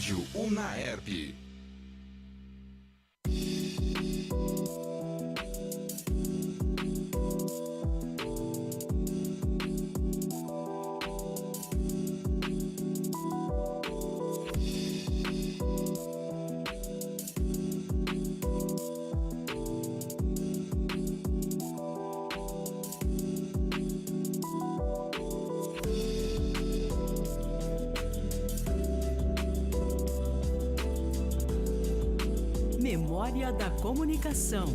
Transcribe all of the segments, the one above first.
Rádio Unaerp. Memória da Comunicação.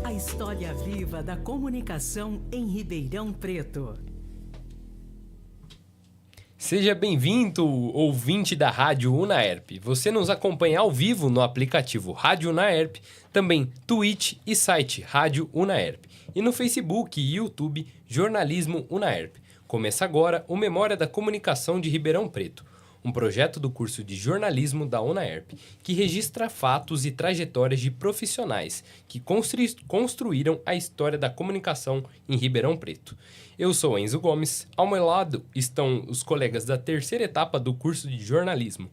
A história viva da comunicação em Ribeirão Preto. Seja bem-vindo, ouvinte da Rádio Unaerp. Você nos acompanha ao vivo no aplicativo Rádio Unaerp, também Twitch e site Rádio Unaerp. E no Facebook e YouTube, Jornalismo Unaerp. Começa agora o Memória da Comunicação de Ribeirão Preto, um projeto do curso de jornalismo da Unaerp, que registra fatos e trajetórias de profissionais que construíram a história da comunicação em Ribeirão Preto. Eu sou Enzo Gomes, ao meu lado estão os colegas da terceira etapa do curso de jornalismo,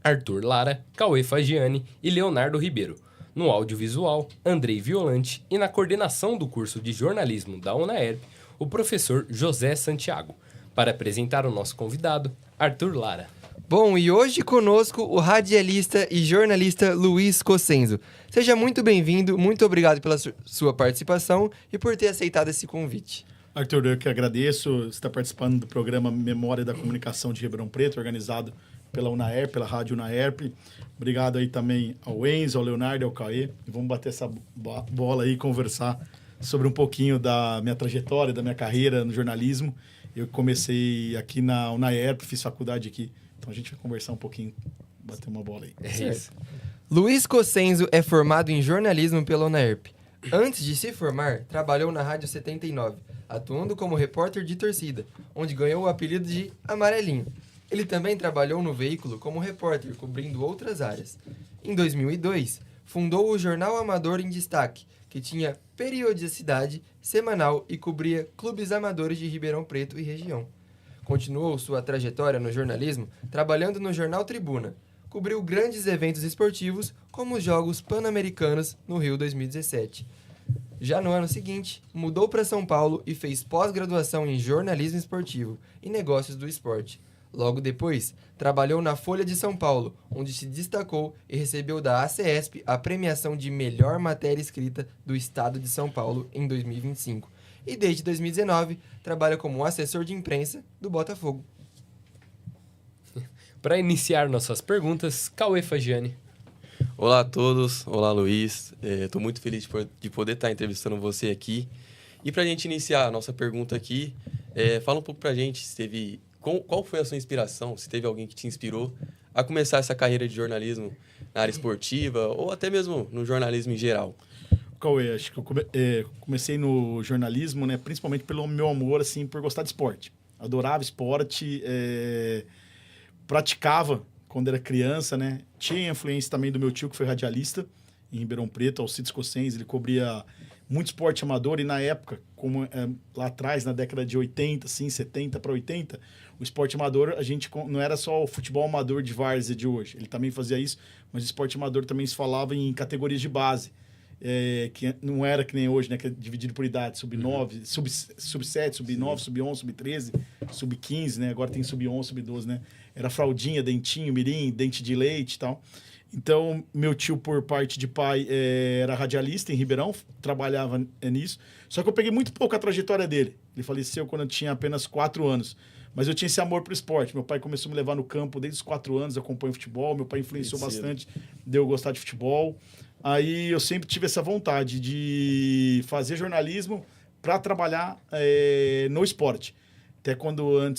Arthur Lara, Cauê Fagiani e Leonardo Ribeiro. No audiovisual, Andrei Violante e na coordenação do curso de jornalismo da Unaerp, o professor José Santiago. Para apresentar o nosso convidado, Arthur Lara. Bom, e hoje conosco o radialista e jornalista Luiz Cossenzo. Seja muito bem-vindo, muito obrigado pela sua participação e por ter aceitado esse convite. Arthur, eu que agradeço estar participando do programa Memória da Comunicação de Ribeirão Preto, organizado pela Unaerp, pela Rádio Unaerp. Obrigado aí também ao Enzo, ao Leonardo e ao Cauê. E vamos bater essa bola aí e conversar sobre um pouquinho da minha trajetória, da minha carreira no jornalismo. Eu comecei aqui na Unaerp, fiz faculdade aqui. Então a gente vai conversar um pouquinho, bater uma bola aí. É isso. Luiz Cossenzo é formado em jornalismo pela Unaerp. Antes de se formar, trabalhou na Rádio 79, atuando como repórter de torcida, onde ganhou o apelido de Amarelinho. Ele também trabalhou no veículo como repórter, cobrindo outras áreas. Em 2002, fundou o Jornal Amador em Destaque, que tinha periodicidade semanal e cobria clubes amadores de Ribeirão Preto e região. Continuou sua trajetória no jornalismo trabalhando no Jornal Tribuna. Cobriu grandes eventos esportivos, como os Jogos Pan-Americanos no Rio 2017. Já no ano seguinte, mudou para São Paulo e fez pós-graduação em jornalismo esportivo e negócios do esporte. Logo depois, trabalhou na Folha de São Paulo, onde se destacou e recebeu da ACESP a premiação de melhor matéria escrita do estado de São Paulo em 2025. E desde 2019, trabalha como assessor de imprensa do Botafogo. Para iniciar nossas perguntas, Cauê Fagiani. Olá a todos, olá Luiz, estou muito feliz de poder estar entrevistando você aqui. E para a gente iniciar a nossa pergunta aqui, fala um pouco para a gente qual foi a sua inspiração, se teve alguém que te inspirou a começar essa carreira de jornalismo na área esportiva ou até mesmo no jornalismo em geral. Cauê, acho que eu comecei no jornalismo, né, principalmente pelo meu amor assim, por gostar de esporte. Adorava esporte, praticava quando era criança, né? Tinha influência também do meu tio, que foi radialista em Ribeirão Preto, Alcides Cossenzo. Ele cobria muito esporte amador e na época, como lá atrás, na década de 80, assim, 70 para 80, o esporte amador, a gente não era só o futebol amador de várzea de hoje. Ele também fazia isso, mas o esporte amador também se falava em categorias de base. Que não era que nem hoje, né? Que é dividido por idade, sub-9, sub-7, sub-9, sub-11, sub-13, sub-15, né? Agora tem sub-11, sub-12, né? Era fraldinha, dentinho, mirim, dente de leite e tal. Então, meu tio, por parte de pai, era radialista em Ribeirão, trabalhava nisso. Só que eu peguei muito pouco a trajetória dele. Ele faleceu quando eu tinha apenas 4 anos. Mas eu tinha esse amor pro esporte. Meu pai começou a me levar no campo desde os 4 anos, eu acompanho futebol. Meu pai influenciou bastante de eu gostar de futebol. Aí eu sempre tive essa vontade de fazer jornalismo para trabalhar no esporte. Até quando eu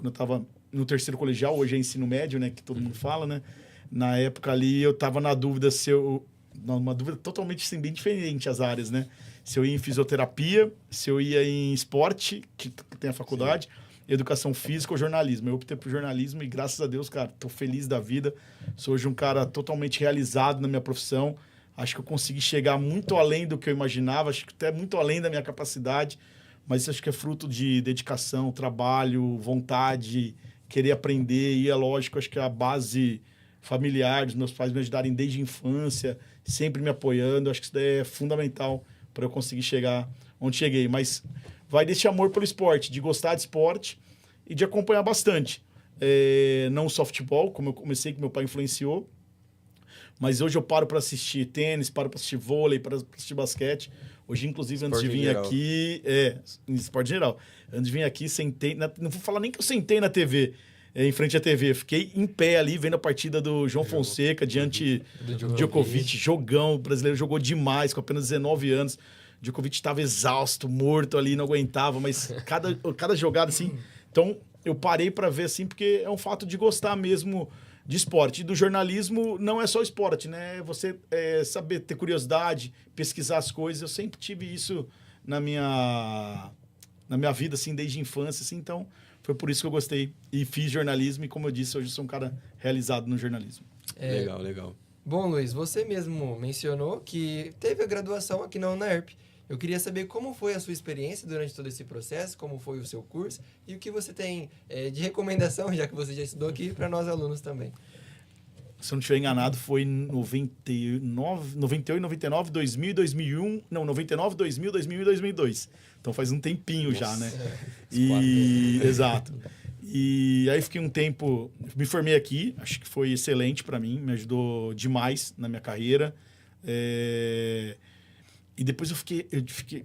estava no terceiro colegial, hoje é ensino médio, né, que todo mundo fala, né? Na época ali eu estava na dúvida uma dúvida totalmente assim, bem diferente as áreas, né? Se eu ia em fisioterapia, se eu ia em esporte, que tem a faculdade, educação física ou jornalismo. Eu optei por jornalismo e, graças a Deus, cara, tô feliz da vida. Sou hoje um cara totalmente realizado na minha profissão. Acho que eu consegui chegar muito além do que eu imaginava, acho que até muito além da minha capacidade, mas isso acho que é fruto de dedicação, trabalho, vontade, querer aprender. E é lógico, acho que a base familiar dos meus pais me ajudarem desde a infância, sempre me apoiando. Acho que isso daí é fundamental para eu conseguir chegar onde cheguei. Mas vai desse amor pelo esporte, de gostar de esporte e de acompanhar bastante. Não só futebol, como eu comecei, que meu pai influenciou, mas hoje eu paro para assistir tênis, paro para assistir vôlei, para assistir basquete. Hoje, inclusive, antes de vir aqui... em esporte geral. Antes de vir aqui, sentei... não vou falar nem que eu sentei na TV, em frente à TV. Fiquei em pé ali, vendo a partida do João Fonseca diante do Djokovic. Jogão, o brasileiro jogou demais, com apenas 19 anos. Djokovic estava exausto, morto ali, não aguentava, mas cada jogada, assim... Então, eu parei para ver, assim, porque é um fato de gostar mesmo de esporte. E do jornalismo não é só esporte, né? Você saber ter curiosidade, pesquisar as coisas. Eu sempre tive isso na minha vida, assim, desde a infância, assim. Então, foi por isso que eu gostei e fiz jornalismo. E, como eu disse, hoje eu sou um cara realizado no jornalismo. Legal. Bom, Luiz, você mesmo mencionou que teve a graduação aqui na UNAERP. Eu queria saber como foi a sua experiência durante todo esse processo, como foi o seu curso e o que você tem de recomendação, já que você já estudou aqui, para nós alunos também. Se eu não estiver enganado, foi 98, 99, 2000, 2001... Não, 99, 2000, 2001 e 2002. Então faz um tempinho já, né? Exato. E aí fiquei um tempo... Me formei aqui, acho que foi excelente para mim, me ajudou demais na minha carreira. E depois eu fiquei...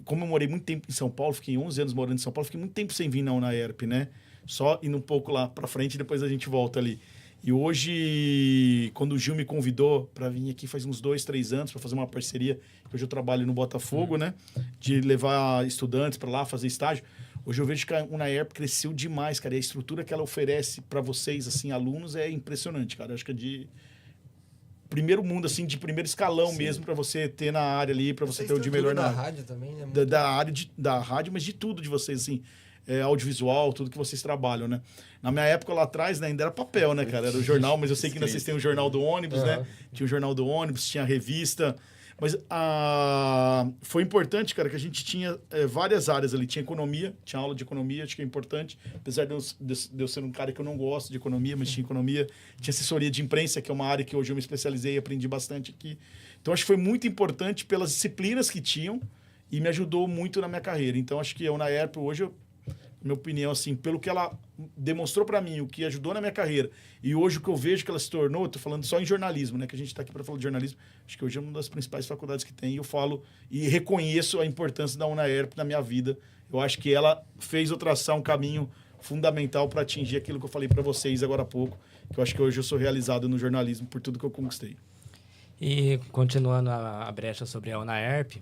Como eu morei muito tempo em São Paulo, fiquei 11 anos morando em São Paulo, fiquei muito tempo sem vir na UNAERP, né? Só indo um pouco lá para frente e depois a gente volta ali. E hoje, quando o Gil me convidou para vir aqui faz uns 2, 3 anos para fazer uma parceria, que hoje eu trabalho no Botafogo, né? De levar estudantes para lá fazer estágio. Hoje eu vejo que a UNAERP cresceu demais, cara. E a estrutura que ela oferece para vocês, assim, alunos, é impressionante, cara. Eu acho que é de primeiro mundo, assim, de primeiro escalão mesmo para você ter na área ali, para você ter o de melhor na área. Rádio também, né? Da área da rádio, mas de tudo de vocês, assim. Audiovisual, tudo que vocês trabalham, né? Na minha época lá atrás, né, ainda era papel, né, cara? Era o jornal, mas eu sei que ainda vocês têm o jornal do ônibus, né? Tinha o jornal do ônibus, tinha a revista. Mas foi importante, cara, que a gente tinha várias áreas ali. Tinha economia, tinha aula de economia, acho que é importante. Apesar de eu ser um cara que eu não gosto de economia, mas tinha economia. Tinha assessoria de imprensa, que é uma área que hoje eu me especializei e aprendi bastante aqui. Então, acho que foi muito importante pelas disciplinas que tinham e me ajudou muito na minha carreira. Então, acho que eu, na ERP, hoje, minha opinião, assim, pelo que ela demonstrou para mim, o que ajudou na minha carreira, e hoje o que eu vejo que ela se tornou, eu tô falando só em jornalismo, né, que a gente está aqui para falar de jornalismo, acho que hoje é uma das principais faculdades que tem, e eu falo e reconheço a importância da UNAERP na minha vida. Eu acho que ela fez eu traçar um caminho fundamental para atingir aquilo que eu falei para vocês agora há pouco, que eu acho que hoje eu sou realizado no jornalismo por tudo que eu conquistei. E continuando a brecha sobre a UNAERP,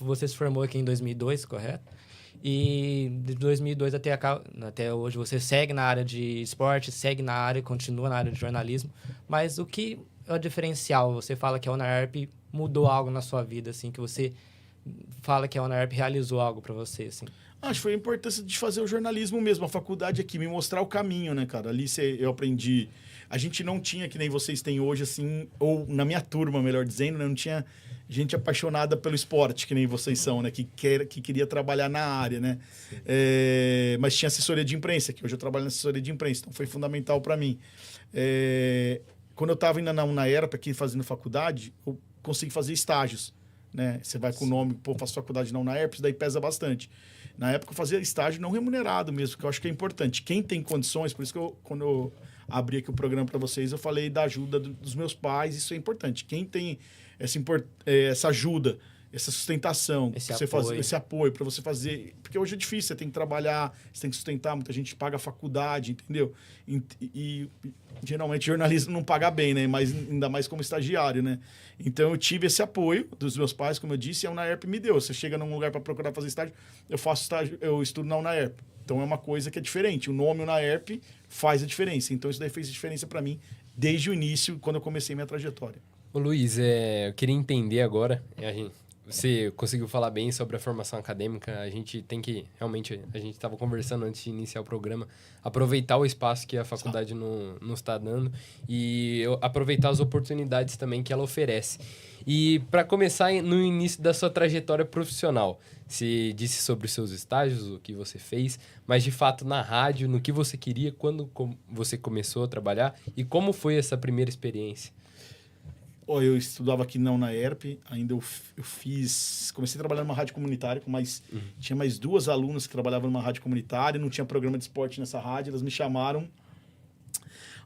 você se formou aqui em 2002, correto? E de 2002 até hoje você segue na área de esporte, segue na área, continua na área de jornalismo. Mas o que é o diferencial? Você fala que a UNAERP mudou algo na sua vida, assim, que você fala que a UNAERP realizou algo para você, assim? Acho que foi a importância de fazer o jornalismo mesmo, a faculdade aqui, me mostrar o caminho, né, cara? Ali eu aprendi... A gente não tinha, que nem vocês têm hoje, assim, ou na minha turma, melhor dizendo, né? Não tinha gente apaixonada pelo esporte, que nem vocês são, né? Que queria trabalhar na área, né? Mas tinha assessoria de imprensa, que hoje eu trabalho na assessoria de imprensa, então foi fundamental para mim. Quando eu estava ainda na UNAERP, aqui fazendo faculdade, eu consegui fazer estágios, né? Você vai com o nome, pô, faço faculdade na UNAERP, isso daí pesa bastante. Na época eu fazia estágio não remunerado mesmo, que eu acho que é importante. Quem tem condições, por isso que quando eu abri aqui o programa para vocês, eu falei da ajuda dos meus pais, isso é importante. Quem tem essa ajuda, essa sustentação, esse apoio para você fazer... Porque hoje é difícil, você tem que trabalhar, você tem que sustentar, muita gente paga a faculdade, entendeu? E geralmente jornalismo não paga bem, né? Mas ainda mais como estagiário, né? Então eu tive esse apoio dos meus pais, como eu disse, e a UNAERP me deu. Você chega num lugar para procurar fazer estágio, eu faço estágio, eu estudo na UNAERP. Então é uma coisa que é diferente. O nome UNAERP faz a diferença. Então isso daí fez a diferença para mim desde o início, quando eu comecei minha trajetória. Ô Luiz, eu queria entender agora, você conseguiu falar bem sobre a formação acadêmica. A gente tem que, realmente, a gente estava conversando antes de iniciar o programa, aproveitar o espaço que a faculdade nos está dando e aproveitar as oportunidades também que ela oferece. E para começar, no início da sua trajetória profissional, você disse sobre os seus estágios, o que você fez, mas de fato na rádio, no que você queria, quando você começou a trabalhar e como foi essa primeira experiência? Eu estudava aqui na UNAERP, ainda eu comecei a trabalhar numa rádio comunitária, tinha mais 2 alunas que trabalhavam numa rádio comunitária, não tinha programa de esporte nessa rádio, elas me chamaram.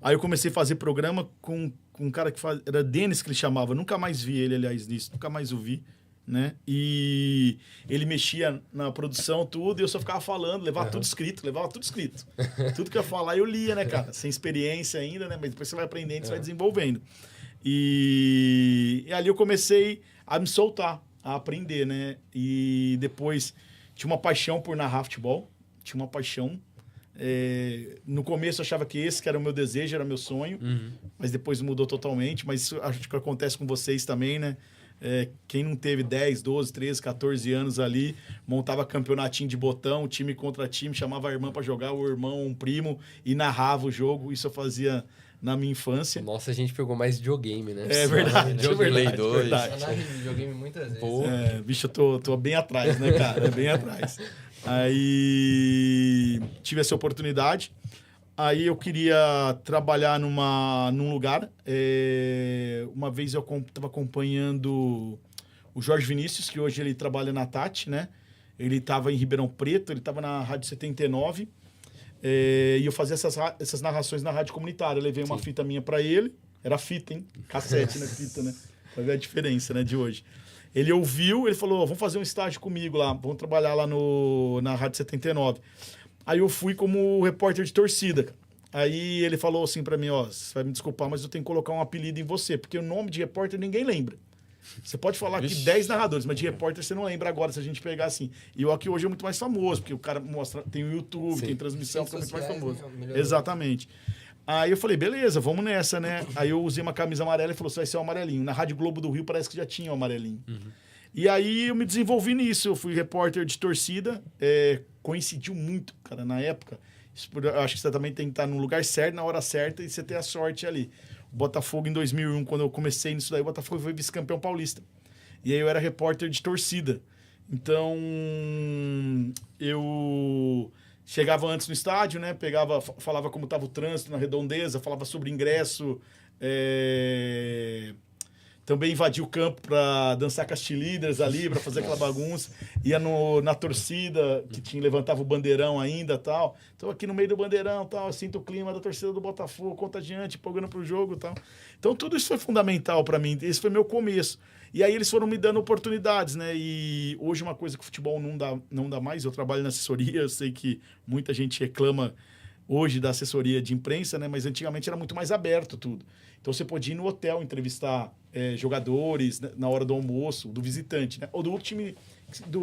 Aí eu comecei a fazer programa com um cara era Denis que ele chamava, nunca mais vi ele, aliás, nisso, nunca mais o vi, né? E ele mexia na produção, tudo, e eu só ficava falando, levava tudo escrito. Tudo que eu ia falar eu lia, né, cara? Sem experiência ainda, né? Mas depois você vai aprendendo, você vai desenvolvendo. E ali eu comecei a me soltar, a aprender, né? E depois tinha uma paixão por narrar futebol. Tinha uma paixão. No começo eu achava que esse que era o meu desejo, era meu sonho. Mas depois mudou totalmente. Mas isso acho que acontece com vocês também, né? Quem não teve 10, 12, 13, 14 anos ali, montava campeonatinho de botão, time contra time, chamava a irmã para jogar, o irmão, um primo, e narrava o jogo. Isso eu fazia na minha infância. Nossa, a gente pegou mais videogame, né? É verdade, Play 2. Eu narrei videogame muitas vezes. Bicho, eu tô bem atrás, né, cara? Bem atrás. Aí tive essa oportunidade. Aí eu queria trabalhar num lugar. Uma vez eu estava acompanhando o Jorge Vinícius, que hoje ele trabalha na Tati, né? Ele estava em Ribeirão Preto, ele estava na Rádio 79. E eu fazia essas narrações na rádio comunitária. Eu levei uma fita minha para ele. Era fita, hein? Cassete, né? Fita, né? Pra ver a diferença, né? De hoje. Ele ouviu, ele falou, vamos fazer um estágio comigo lá. Vamos trabalhar lá na Rádio 79. Aí eu fui como repórter de torcida. Aí ele falou assim para mim, você vai me desculpar, mas eu tenho que colocar um apelido em você. Porque o nome de repórter ninguém lembra. Você pode falar aqui 10 narradores, mas de repórter você não lembra agora, se a gente pegar assim. E o aqui hoje é muito mais famoso, porque o cara mostra, tem o YouTube, tem transmissão, fica muito mais famoso. Exatamente. Aí eu falei, beleza, vamos nessa, né? Aí eu usei uma camisa amarela e falou, você vai ser o amarelinho. Na Rádio Globo do Rio parece que já tinha o amarelinho. E aí eu me desenvolvi nisso. Eu fui repórter de torcida, coincidiu muito, cara, na época. Eu acho que você também tem que estar no lugar certo, na hora certa, e você ter a sorte ali. O Botafogo, em 2001, quando eu comecei nisso daí, o Botafogo foi vice-campeão paulista. E aí eu era repórter de torcida. Então, eu chegava antes no estádio, né? Falava como estava o trânsito na Redondeza, falava sobre ingresso. Também invadi o campo para dançar com as cheerleaders ali, para fazer aquela bagunça. Ia na torcida, que levantava o bandeirão ainda e tal. Então, aqui no meio do bandeirão, tal, eu sinto o clima da torcida do Botafogo, contagiante, empolgando pro jogo e tal. Então, tudo isso foi fundamental para mim. Esse foi meu começo. E aí, eles foram me dando oportunidades, né? E hoje, uma coisa que o futebol não dá mais, eu trabalho na assessoria, eu sei que muita gente reclama hoje da assessoria de imprensa, né? Mas antigamente era muito mais aberto tudo. Então, você podia ir no hotel entrevistar jogadores, né, na hora do almoço, do visitante, né? Ou do outro time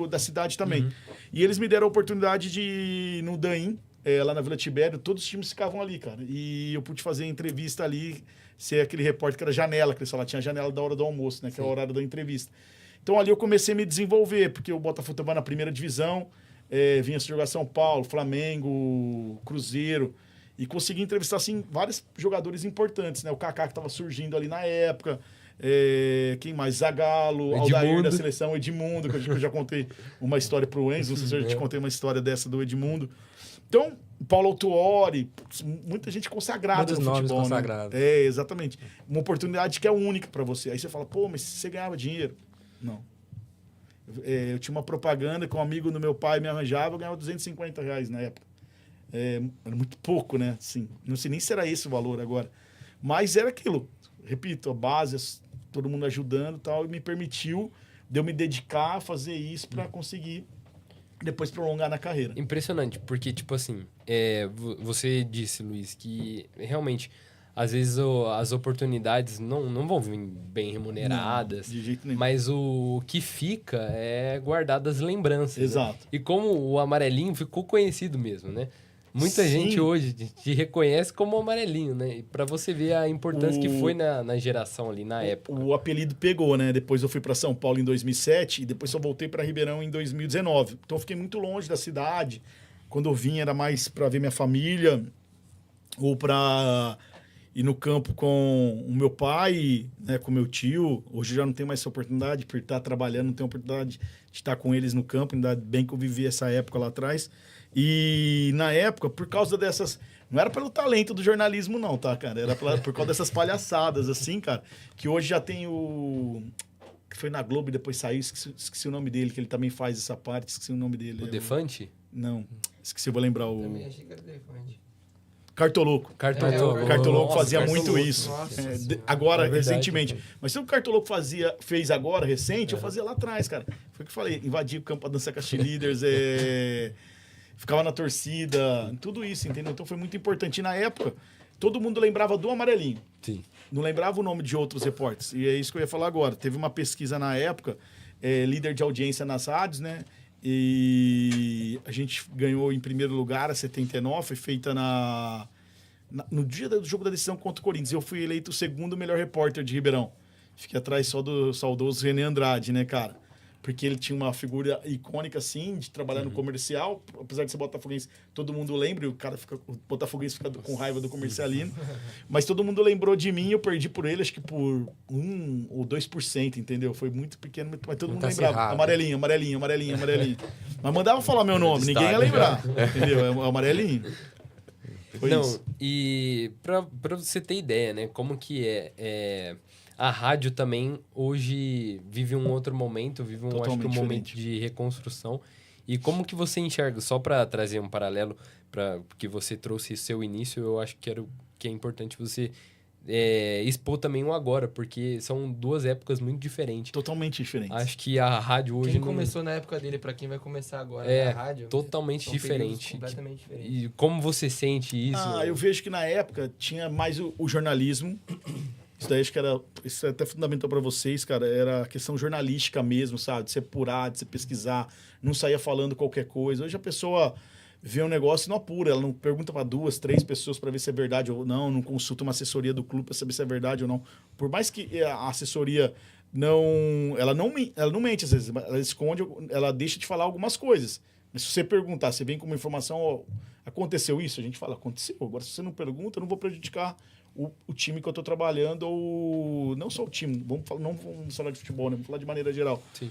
da cidade também. E eles me deram a oportunidade de ir no Daim, lá na Vila Tibério, todos os times ficavam ali, cara. E eu pude fazer entrevista ali, ser aquele repórter que era janela, que eles falavam, tinha a janela da hora do almoço, né? Que é o horário da entrevista. Então, ali eu comecei a me desenvolver, porque o Botafogo estava na primeira divisão, vinha se jogar São Paulo, Flamengo, Cruzeiro, e consegui entrevistar, assim, vários jogadores importantes, né? O Kaká, que estava surgindo ali na época, quem mais? Zagallo, Aldair da seleção, Edmundo, que eu já contei uma história para o Enzo, não sei se eu já te contei uma história dessa do Edmundo. Então, Paulo Autuori, muita gente consagrada no futebol. Nomes consagrados. Né? Exatamente. Uma oportunidade que é única para você. Aí você fala, mas você ganhava dinheiro? Não. Eu tinha uma propaganda que um amigo do meu pai me arranjava, eu ganhava R$250 na época. Era muito pouco, né? Assim, não sei nem se era esse o valor agora. Mas era aquilo. Repito, a base, todo mundo ajudando e tal, e me permitiu de eu me dedicar a fazer isso para conseguir depois prolongar na carreira. Impressionante, porque, tipo assim, você disse, Luiz, que realmente, às vezes as oportunidades não vão vir bem remuneradas. Não, de jeito nenhum. Mas o que fica é guardar das lembranças. Exato. Né? E como o amarelinho ficou conhecido mesmo, né? Muita Sim. gente hoje te reconhece como amarelinho, né? E pra você ver a importância que foi na geração ali, na época. O apelido pegou, né? Depois eu fui para São Paulo em 2007 e depois só voltei para Ribeirão em 2019. Então eu fiquei muito longe da cidade. Quando eu vim era mais para ver minha família ou para ir no campo com o meu pai, né, com meu tio. Hoje eu já não tenho mais essa oportunidade por estar trabalhando, não tenho oportunidade de estar com eles no campo, ainda bem que eu vivi essa época lá atrás. E na época, por causa dessas... Não era pelo talento do jornalismo, não, tá, cara? Era por causa dessas palhaçadas, assim, cara, que hoje já tem o... Que foi na Globo e depois saiu, esqueci o nome dele, que ele também faz essa parte, esqueci o nome dele. O Defante? Não, esqueci, eu vou lembrar o... Também achei que era Defante. Cartoloco. Cartoloco. Cartoloco Nossa, fazia Cartoloco. muito isso. Nossa É, Senhora. agora, É verdade. recentemente. Mas se o Cartoloco fez agora, recente, eu fazia lá atrás, cara. Foi o que eu falei. Invadia o campo pra dançar com as cheerleaders, ficava na torcida, tudo isso, entendeu? Então foi muito importante. E na época, todo mundo lembrava do Amarelinho. Sim. Não lembrava o nome de outros repórteres. E é isso que eu ia falar agora. Teve uma pesquisa na época, líder de audiência nas rádios, né? E a gente ganhou em primeiro lugar, a 79, foi feita no dia do jogo da decisão contra o Corinthians. Eu fui eleito o segundo melhor repórter de Ribeirão. Fiquei atrás só do saudoso René Andrade, né, cara? Porque ele tinha uma figura icônica, assim, de trabalhar no comercial. Apesar de ser botafoguense, todo mundo lembra. O botafoguense fica com raiva do comercialino. Mas todo mundo lembrou de mim. Eu perdi por ele, acho que por 1 ou 2%, entendeu? Foi muito pequeno, mas todo mundo lembrava. acirrado. Amarelinho, amarelinho, amarelinho, amarelinho. Mas mandava falar meu nome, ninguém ia lembrar. Entendeu? É o amarelinho. Foi Não, isso. e pra você ter ideia, né? Como que a rádio também hoje vive um outro momento, vive acho que Totalmente um momento diferente. de reconstrução. E como que você enxerga, só para trazer um paralelo, para que você trouxe seu início, eu acho que é importante você expor também o agora, porque são duas épocas muito diferentes. Totalmente diferente. Acho que a rádio hoje Quem não... começou na época dele, pra quem vai começar agora na rádio... totalmente são períodos diferente. completamente diferentes. E como você sente isso? Eu vejo que na época tinha mais o jornalismo. Isso daí acho que isso é até fundamental para vocês, cara. Era a questão jornalística mesmo, sabe? De você apurar, de você pesquisar, não saía falando qualquer coisa. Hoje a pessoa vê um negócio e não apura, ela não pergunta para 2, 3 pessoas para ver se é verdade ou não consulta uma assessoria do clube para saber se é verdade ou não. Por mais que a assessoria ela não mente às vezes, ela esconde, ela deixa de falar algumas coisas. Mas se você perguntar, você vem com uma informação, ó, aconteceu isso, a gente fala, aconteceu. Agora, se você não pergunta, eu não vou prejudicar o time que eu estou trabalhando, ou não só o time, não vamos falar de futebol, né? Vamos falar de maneira geral. Sim.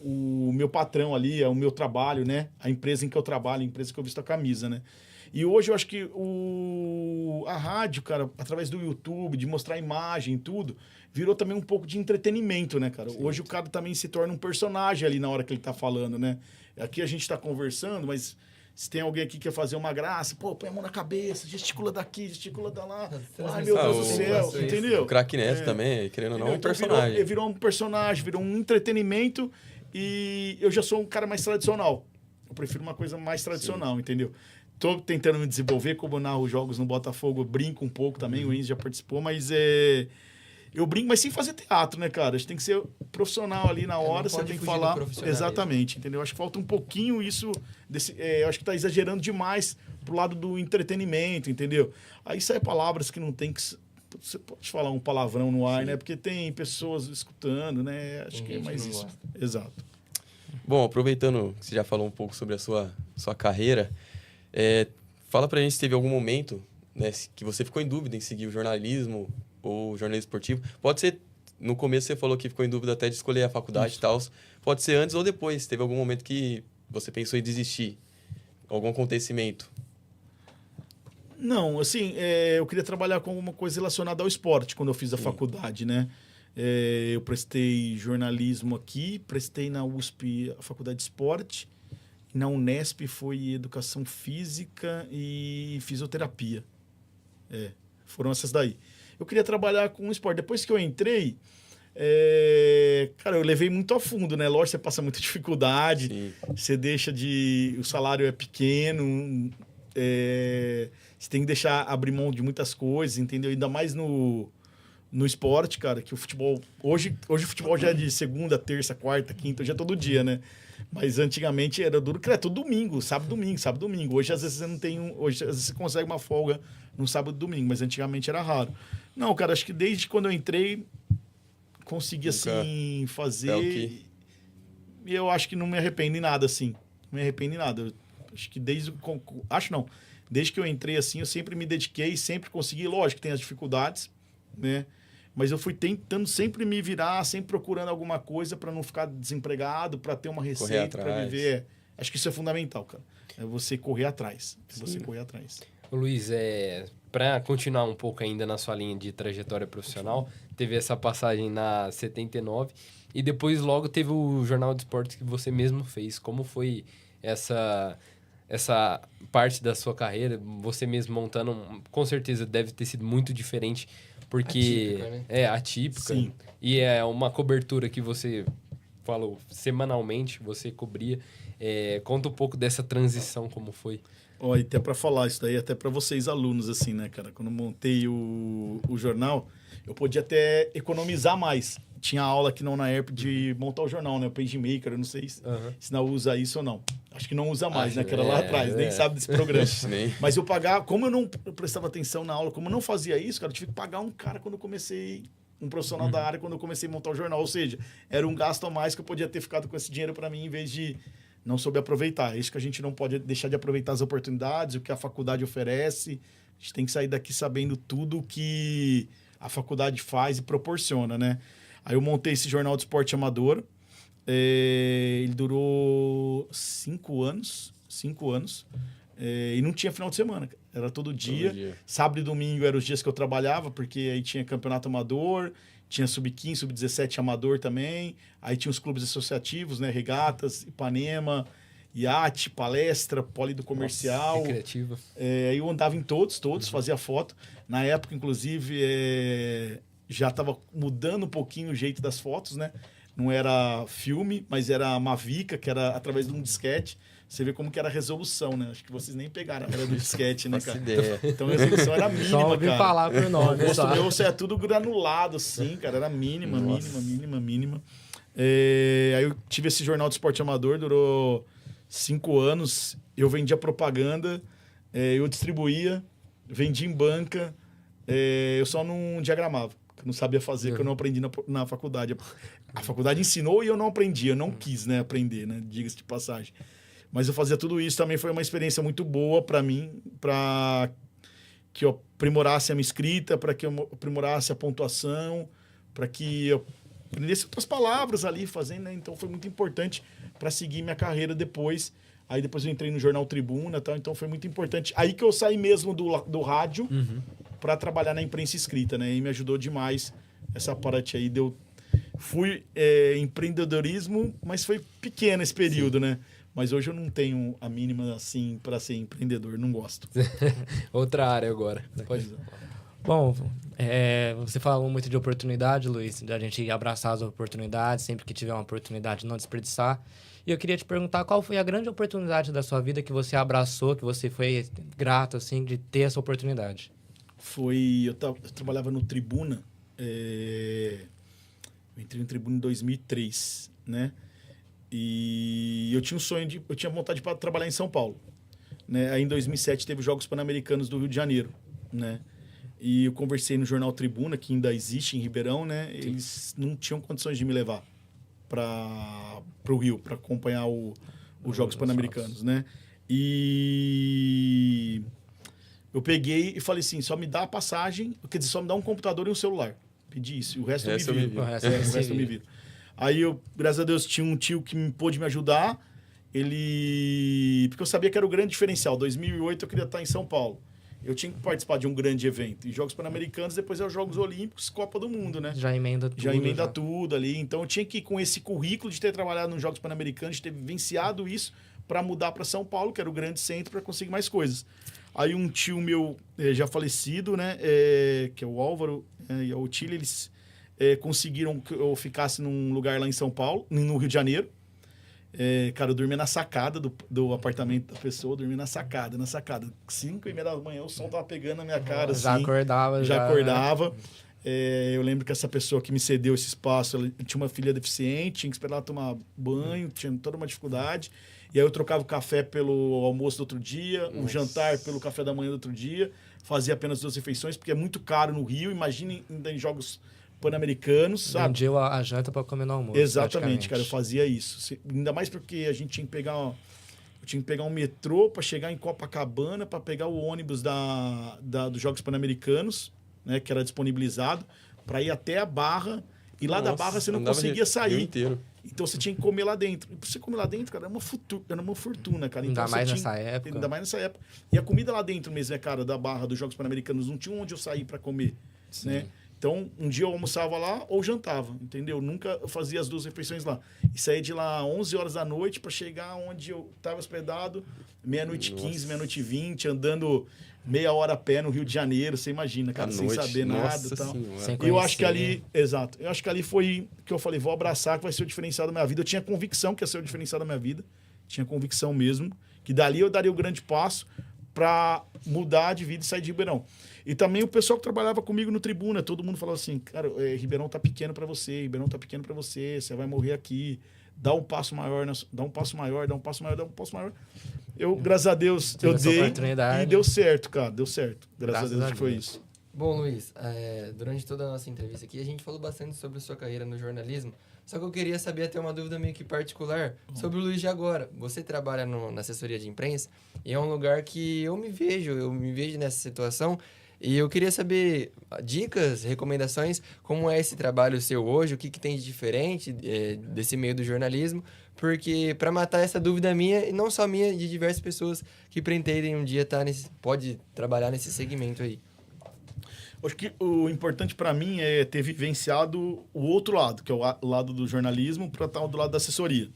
O meu patrão ali, é o meu trabalho, né? A empresa em que eu trabalho, a empresa que eu visto a camisa, né? E hoje eu acho que a rádio, cara, através do YouTube, de mostrar imagem e tudo, virou também um pouco de entretenimento, né, cara? Sim. Hoje o cara também se torna um personagem ali na hora que ele tá falando, né? Aqui a gente tá conversando, mas se tem alguém aqui que quer fazer uma graça, pô, põe a mão na cabeça, gesticula daqui, gesticula da lá. Ai, meu Deus do céu, entendeu? O Craque Neto também, querendo ou não, é um Então personagem. virou um personagem, virou um entretenimento, e eu já sou um cara mais tradicional. Eu prefiro uma coisa mais tradicional, entendeu? Tô tentando me desenvolver, como eu narro jogos no Botafogo, eu brinco um pouco também, o Enzo já participou, mas eu brinco, mas sem fazer teatro, né, cara? A gente tem que ser profissional ali na hora, você tem que falar. Exatamente, entendeu? Acho que falta um pouquinho isso. Eu acho que tá exagerando demais pro lado do entretenimento, entendeu? Aí sai palavras que não tem que. Você pode falar um palavrão no ar, né? Porque tem pessoas escutando, né? Acho que é mais isso. Gosta. Exato. Bom, aproveitando que você já falou um pouco sobre a sua carreira, fala pra gente se teve algum momento, né, que você ficou em dúvida em seguir o jornalismo ou o jornalismo esportivo. Pode ser, no começo você falou que ficou em dúvida até de escolher a faculdade e tal. Pode ser antes ou depois. Teve algum momento que você pensou em desistir? Algum acontecimento? Não, assim, eu queria trabalhar com alguma coisa relacionada ao esporte quando eu fiz a faculdade, né? Eu prestei jornalismo aqui, prestei na USP a faculdade de esporte, na Unesp foi educação física e fisioterapia. Foram essas daí. Eu queria trabalhar com esporte. Depois que eu entrei, cara, eu levei muito a fundo, né? Lógico, você passa muita dificuldade, Sim. você deixa o salário é pequeno, você tem que abrir mão de muitas coisas, entendeu? Ainda mais no no esporte, cara, que o futebol... Hoje o futebol já é de segunda, terça, quarta, quinta, já é todo dia, né? Mas antigamente era duro, que era todo domingo, sábado, domingo. Hoje, às vezes, você não tem hoje, às vezes, você consegue uma folga no sábado e domingo, mas antigamente era raro. Não, cara, acho que desde quando eu entrei, consegui, assim, fazer... E eu acho que não me arrependo em nada, assim. Não me arrependo em nada. Eu acho que desde... Acho não. Desde que eu entrei, assim, eu sempre me dediquei, sempre consegui. Lógico que tem as dificuldades, né? Mas eu fui tentando sempre me virar, sempre procurando alguma coisa para não ficar desempregado, para ter uma receita, para viver. Acho que isso é fundamental, cara. É você correr atrás. Você correr atrás. Ô, Luiz, para continuar um pouco ainda na sua linha de trajetória profissional, teve essa passagem na 79 e depois logo teve o Jornal de Esportes que você mesmo fez. Como foi essa parte da sua carreira? Você mesmo montando, com certeza deve ter sido muito diferente, porque atípica, né? é atípica. Sim. E é uma cobertura que você falou semanalmente, você cobria. Conta um pouco dessa transição, como foi. Ó, e até para falar isso daí, até para vocês alunos, assim, né, cara? Quando eu montei o jornal, eu podia até economizar mais. Tinha aula aqui na UNAERP de montar o jornal, né? O PageMaker, eu não sei se não usa isso ou não. Acho que não usa mais, né? Que era lá atrás, nem sabe desse programa. Mas eu pagava, como eu não prestava atenção na aula, como eu não fazia isso, cara, eu tive que pagar um cara quando eu comecei, um profissional da área, quando eu comecei a montar o jornal. Ou seja, era um gasto a mais que eu podia ter ficado com esse dinheiro para mim, em vez de não soube aproveitar. É isso que a gente não pode deixar de aproveitar as oportunidades, o que a faculdade oferece. A gente tem que sair daqui sabendo tudo o que a faculdade faz e proporciona, né? Aí eu montei esse jornal de esporte amador. Ele durou 5 anos. E não tinha final de semana. Era todo dia. Sábado e domingo eram os dias que eu trabalhava, porque aí tinha campeonato amador, tinha sub-15, sub-17 amador também. Aí tinha os clubes associativos, né? Regatas, Ipanema, iate, palestra, poli do comercial. Recreativa. Aí eu andava em todos, fazia foto. Na época, inclusive, já estava mudando um pouquinho o jeito das fotos, né? Não era filme, mas era Mavica, que era através de um disquete. Você vê como que era a resolução, né? Acho que vocês nem pegaram a era do disquete, né, cara? Ideia. Então a resolução era mínima, Só ouvi cara. falar por nome, O rosto só. meu é tudo granulado, assim, cara. Era mínima. Aí eu tive esse jornal de esporte amador, durou 5 anos. Eu vendia propaganda, eu distribuía, vendia em banca. Eu só não diagramava, que eu não sabia fazer, que eu não aprendi na faculdade. A faculdade ensinou e eu não aprendi, eu não quis, né, aprender, né, diga-se de passagem. Mas eu fazia tudo isso, também foi uma experiência muito boa para mim, para que eu aprimorasse a minha escrita, para que eu aprimorasse a pontuação, para que eu aprendesse outras palavras ali fazendo, né? Então foi muito importante para seguir minha carreira depois. Aí depois eu entrei no Jornal Tribuna, tal, então foi muito importante. Aí que eu saí mesmo do rádio para trabalhar na imprensa escrita, né? E me ajudou demais essa parte aí. Fui empreendedorismo, mas foi pequeno esse período, né? Mas hoje eu não tenho a mínima, assim, para ser empreendedor. Não gosto. Outra área agora. Pode. Bom, você falou muito de oportunidade, Luiz, da gente abraçar as oportunidades, sempre que tiver uma oportunidade, não desperdiçar. E eu queria te perguntar qual foi a grande oportunidade da sua vida que você abraçou, que você foi grato, assim, de ter essa oportunidade? Eu trabalhava no Tribuna, eu entrei no Tribuna em 2003, né? E eu tinha um sonho eu tinha vontade de trabalhar em São Paulo, né? Aí em 2007 teve os Jogos Pan-Americanos do Rio de Janeiro, né? E eu conversei no Jornal Tribuna, que ainda existe em Ribeirão, né? Eles não tinham condições de me levar para o Rio, para acompanhar os Jogos Pan-Americanos, né? E eu peguei e falei assim, só me dá a passagem, quer dizer, só me dá um computador e um celular. Pedi isso, o resto eu me viro. O resto eu me viro. Aí eu, graças a Deus, tinha um tio que pôde me ajudar. Porque eu sabia que era o grande diferencial. 2008 eu queria estar em São Paulo. Eu tinha que participar de um grande evento. E Jogos Pan-Americanos, depois é os Jogos Olímpicos, Copa do Mundo, né? Já emenda tudo. Tudo ali. Então eu tinha que ir com esse currículo de ter trabalhado nos Jogos Pan-Americanos, de ter vivenciado isso para mudar para São Paulo, que era o grande centro, para conseguir mais coisas. Aí um tio meu, já falecido, né? Que é o Álvaro e a Otília, eles conseguiram que eu ficasse num lugar lá em São Paulo, no Rio de Janeiro. Cara, eu dormia na sacada do apartamento da pessoa, eu dormia na sacada. 5h30 da manhã, o sol tava pegando na minha cara, Já assim. acordava. Já acordava. Eu lembro que essa pessoa que me cedeu esse espaço, ela tinha uma filha deficiente, tinha que esperar ela tomar banho, tinha toda uma dificuldade. E aí eu trocava o café pelo almoço do outro dia, o jantar pelo café da manhã do outro dia. Fazia apenas 2 refeições, porque é muito caro no Rio. Imagine ainda em jogos pan-americanos, sabe? Vendia a janta para comer no almoço. Exatamente, cara, eu fazia isso. Ainda mais porque a gente tinha que pegar... Eu tinha que pegar um metrô para chegar em Copacabana, para pegar o ônibus dos Jogos Pan-Americanos, né, que era disponibilizado, para ir até a Barra. E lá da Barra você não conseguia sair. Inteiro. Então você tinha que comer lá dentro. E pra você comer lá dentro, cara, era uma fortuna, cara. Então, Ainda mais nessa época. Ainda mais nessa época. E a comida lá dentro mesmo, é cara, da Barra, dos Jogos Pan-Americanos, não tinha onde eu sair para comer, né? Então, um dia eu almoçava lá ou jantava, entendeu? Nunca eu fazia as 2 refeições lá. E saía de lá 11 horas da noite para chegar onde eu estava hospedado, meia-noite 15, meia-noite 20, andando meia hora a pé no Rio de Janeiro, você imagina, cara, sem saber nada e tal. E eu acho que ali, exato, eu acho que ali foi que eu falei, vou abraçar, que vai ser o diferencial da minha vida. Eu tinha convicção que ia ser o diferencial da minha vida, tinha convicção mesmo, que dali eu daria o grande passo para mudar de vida e sair de Ribeirão. E também o pessoal que trabalhava comigo no Tribuna, todo mundo falava assim, cara, Ribeirão tá pequeno para você, Ribeirão tá pequeno para você, você vai morrer aqui, dá um passo maior, dá um passo maior, dá um passo maior, dá um passo maior. Eu, graças a Deus, eu dei e deu certo, cara, deu certo. Graças a Deus que foi isso. Bom, Luiz, durante toda a nossa entrevista aqui, a gente falou bastante sobre a sua carreira no jornalismo, só que eu queria saber até uma dúvida meio que particular sobre o Luiz de agora. Você trabalha na assessoria de imprensa e é um lugar que eu me vejo nessa situação e eu queria saber dicas, recomendações, como é esse trabalho seu hoje, o que tem de diferente desse meio do jornalismo, porque para matar essa dúvida minha, e não só minha, de diversas pessoas que pretendem um dia pode trabalhar nesse segmento aí. Acho que o importante para mim é ter vivenciado o outro lado, que é o lado do jornalismo, para estar do lado da assessoria.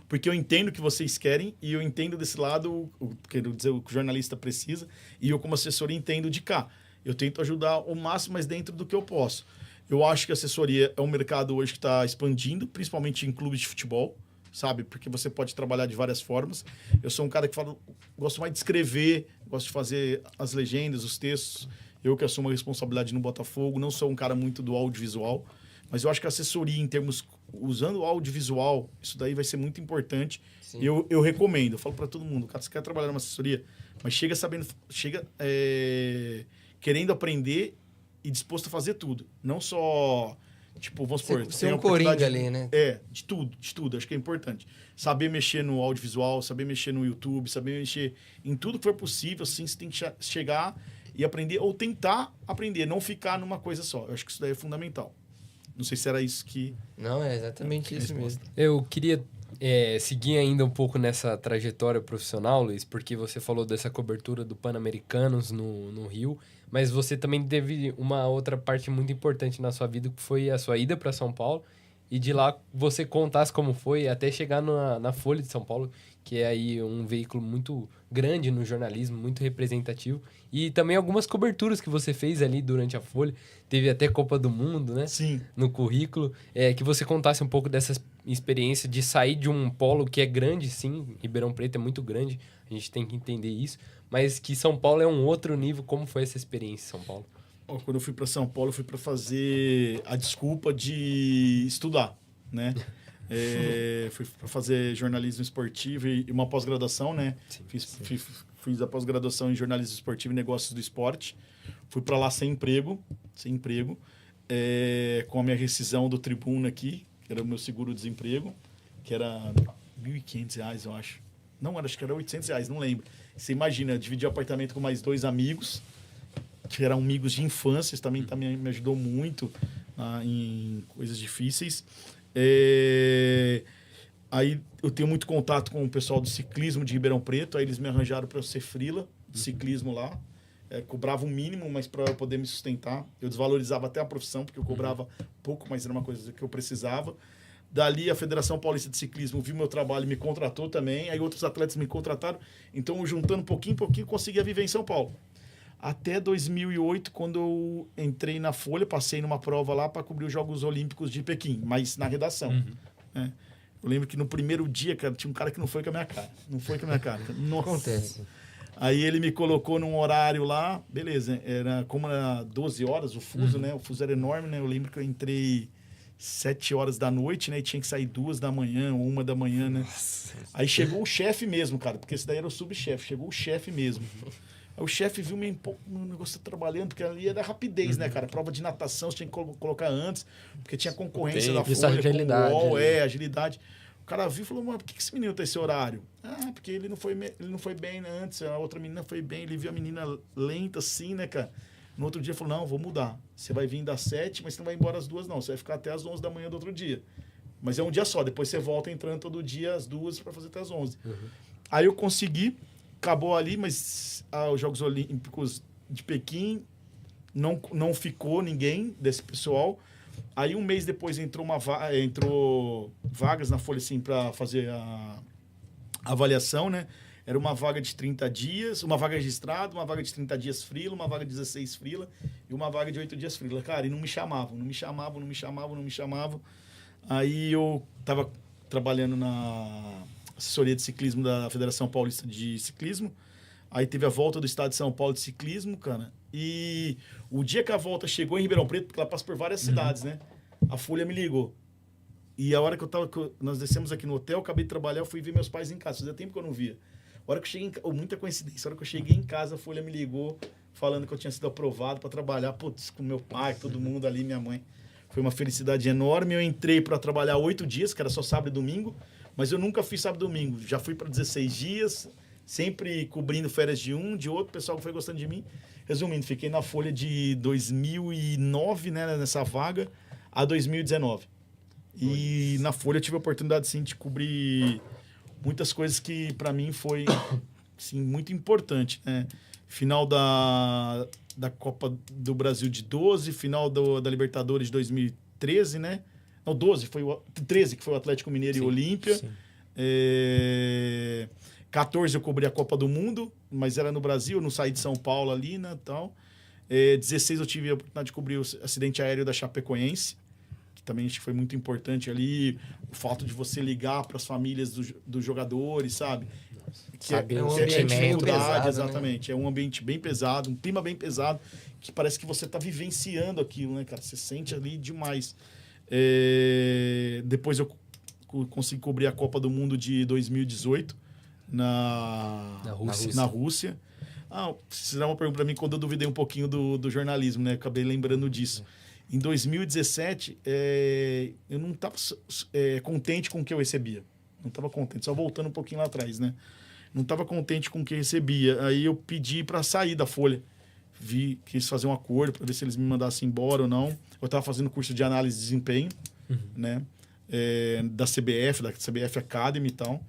Porque eu entendo o que vocês querem e eu entendo desse lado, quero dizer, o que o jornalista precisa, e eu, como assessoria, entendo de cá. Eu tento ajudar o máximo, mas dentro do que eu posso. Eu acho que a assessoria é um mercado hoje que está expandindo, principalmente em clubes de futebol, sabe? Porque você pode trabalhar de várias formas. Eu sou um cara que gosto mais de escrever, gosto de fazer as legendas, os textos. Eu que assumo a responsabilidade no Botafogo, não sou um cara muito do audiovisual, mas eu acho que a assessoria, em termos, usando o audiovisual, isso daí vai ser muito importante. Eu recomendo, eu falo para todo mundo, cara, você quer trabalhar numa assessoria, mas chega querendo aprender e disposto a fazer tudo. Não só, tipo, vamos supor... Ser um coringa ali, né? De tudo, acho que é importante. Saber mexer no audiovisual, saber mexer no YouTube, saber mexer em tudo que for possível, assim, você tem que chegar e aprender, ou tentar aprender, não ficar numa coisa só. Eu acho que isso daí é fundamental. Não sei se era isso que... Não, é exatamente isso mesmo. Eu queria seguir ainda um pouco nessa trajetória profissional, Luiz, porque você falou dessa cobertura do Pan-Americanos no Rio, mas você também teve uma outra parte muito importante na sua vida, que foi a sua ida para São Paulo, e de lá você contasse como foi até chegar na Folha de São Paulo, que é aí um veículo muito grande no jornalismo, muito representativo. E também algumas coberturas que você fez ali durante a Folha. Teve até Copa do Mundo, né? Sim. No currículo. Que você contasse um pouco dessa experiência de sair de um polo que é grande, sim. Ribeirão Preto é muito grande, a gente tem que entender isso. Mas que São Paulo é um outro nível. Como foi essa experiência em São Paulo? Quando eu fui para São Paulo, eu fui para fazer a desculpa de estudar, né? Fui para fazer jornalismo esportivo e uma pós-graduação, né? Fiz a pós-graduação em jornalismo esportivo e negócios do esporte. Fui para lá sem emprego, com a minha rescisão do Tribuna aqui, que era o meu seguro-desemprego, que era R$ 1.500, eu acho. Não, acho que era R$ 800, não lembro. Você imagina, eu dividi o apartamento com mais 2 amigos, que eram amigos de infância, isso também me ajudou muito em coisas difíceis. Aí eu tenho muito contato com o pessoal do ciclismo de Ribeirão Preto, aí eles me arranjaram para eu ser freela de ciclismo lá. Cobrava o mínimo, mas para eu poder me sustentar. Eu desvalorizava até a profissão, porque eu cobrava pouco, mas era uma coisa que eu precisava. Dali, a Federação Paulista de Ciclismo viu meu trabalho e me contratou também. Aí outros atletas me contrataram. Então, eu juntando pouquinho em pouquinho, conseguia viver em São Paulo. Até 2008, quando eu entrei na Folha, passei numa prova lá para cobrir os Jogos Olímpicos de Pequim, mas na redação. Eu lembro que no primeiro dia, cara, tinha um cara que não foi com a minha cara. Não foi com a minha cara. Nossa. Acontece. Aí ele me colocou num horário lá, beleza, como era 12 horas o fuso, né? O fuso era enorme, né? Eu lembro que eu entrei 7 horas da noite, né? E tinha que sair 2 da manhã ou 1 da manhã, né? Aí chegou o chefe mesmo, cara, porque esse daí era o subchefe, chegou o chefe mesmo. Aí o chefe viu meio pouco o negócio trabalhando, porque ali era rapidez, né, cara? Prova de natação você tinha que colocar antes, porque tinha concorrência da Isso, Folha, agilidade, com o UOL, né? agilidade. O cara viu e falou, mano, por que esse menino tem esse horário? Ah, porque ele não foi bem antes, a outra menina foi bem, ele viu a menina lenta assim, né, cara? No outro dia falou, não, vou mudar. Você vai vir das 7, mas você não vai embora às 2, não. Você vai ficar até às 11 da manhã do outro dia. Mas é um dia só, depois você volta entrando todo dia às 2 para fazer até às 11. Aí eu consegui, acabou ali, mas os Jogos Olímpicos de Pequim não ficou ninguém desse pessoal. Aí um mês depois entrou vagas na Folha assim para fazer a avaliação, né? Era uma vaga de 30 dias, uma vaga registrada, uma vaga de 30 dias frila, uma vaga de 16 frila e uma vaga de 8 dias frila. Cara, e não me chamavam. Aí eu tava trabalhando na assessoria de ciclismo da Federação Paulista de Ciclismo. Aí teve a volta do estado de São Paulo de ciclismo, cara. E o dia que a volta chegou em Ribeirão Preto, porque ela passa por várias cidades, né? A Folha me ligou. E a hora que nós descemos aqui no hotel, acabei de trabalhar, eu fui ver meus pais em casa. Fazia tempo que eu não via. A hora que eu cheguei muita coincidência. A hora que eu cheguei em casa, a Folha me ligou, falando que eu tinha sido aprovado para trabalhar. Putz, com meu pai, todo mundo ali, minha mãe. Foi uma felicidade enorme. Eu entrei para trabalhar 8 dias, que era só sábado e domingo. Mas eu nunca fiz sábado e domingo. Já fui para 16 dias, sempre cobrindo férias de um, de outro. O pessoal foi gostando de mim. Resumindo, fiquei na Folha de 2009, né, nessa vaga, a 2019. E na Folha eu tive a oportunidade, sim, de cobrir muitas coisas que, para mim, foi sim, muito importante, né? Final da Copa do Brasil de 12, final da Libertadores de 2013, né? Não, 12, foi o 13, que foi o Atlético Mineiro e o Olímpia. 14 eu cobri a Copa do Mundo, mas era no Brasil, eu não saí de São Paulo ali, né, tal. 16 eu tive a oportunidade de cobrir o acidente aéreo da Chapecoense, que também acho que foi muito importante ali, o fato de você ligar para as famílias dos jogadores, sabe? Saber o sentimento dificuldade, pesado, exatamente. Né? É um ambiente bem pesado, um clima bem pesado, que parece que você está vivenciando aquilo, né, cara? Você sente ali demais. Depois eu consegui cobrir a Copa do Mundo de 2018 na Rússia. Você dá uma pergunta para mim quando eu duvidei um pouquinho do jornalismo, né? Acabei lembrando disso. Em 2017, eu não estava contente com o que eu recebia. Não estava contente, só voltando um pouquinho lá atrás, né? Não estava contente com o que eu recebia. Aí eu pedi para sair da Folha. Quis fazer um acordo para ver se eles me mandassem embora ou não. Eu estava fazendo curso de análise de desempenho, né? Da CBF Academy e tal.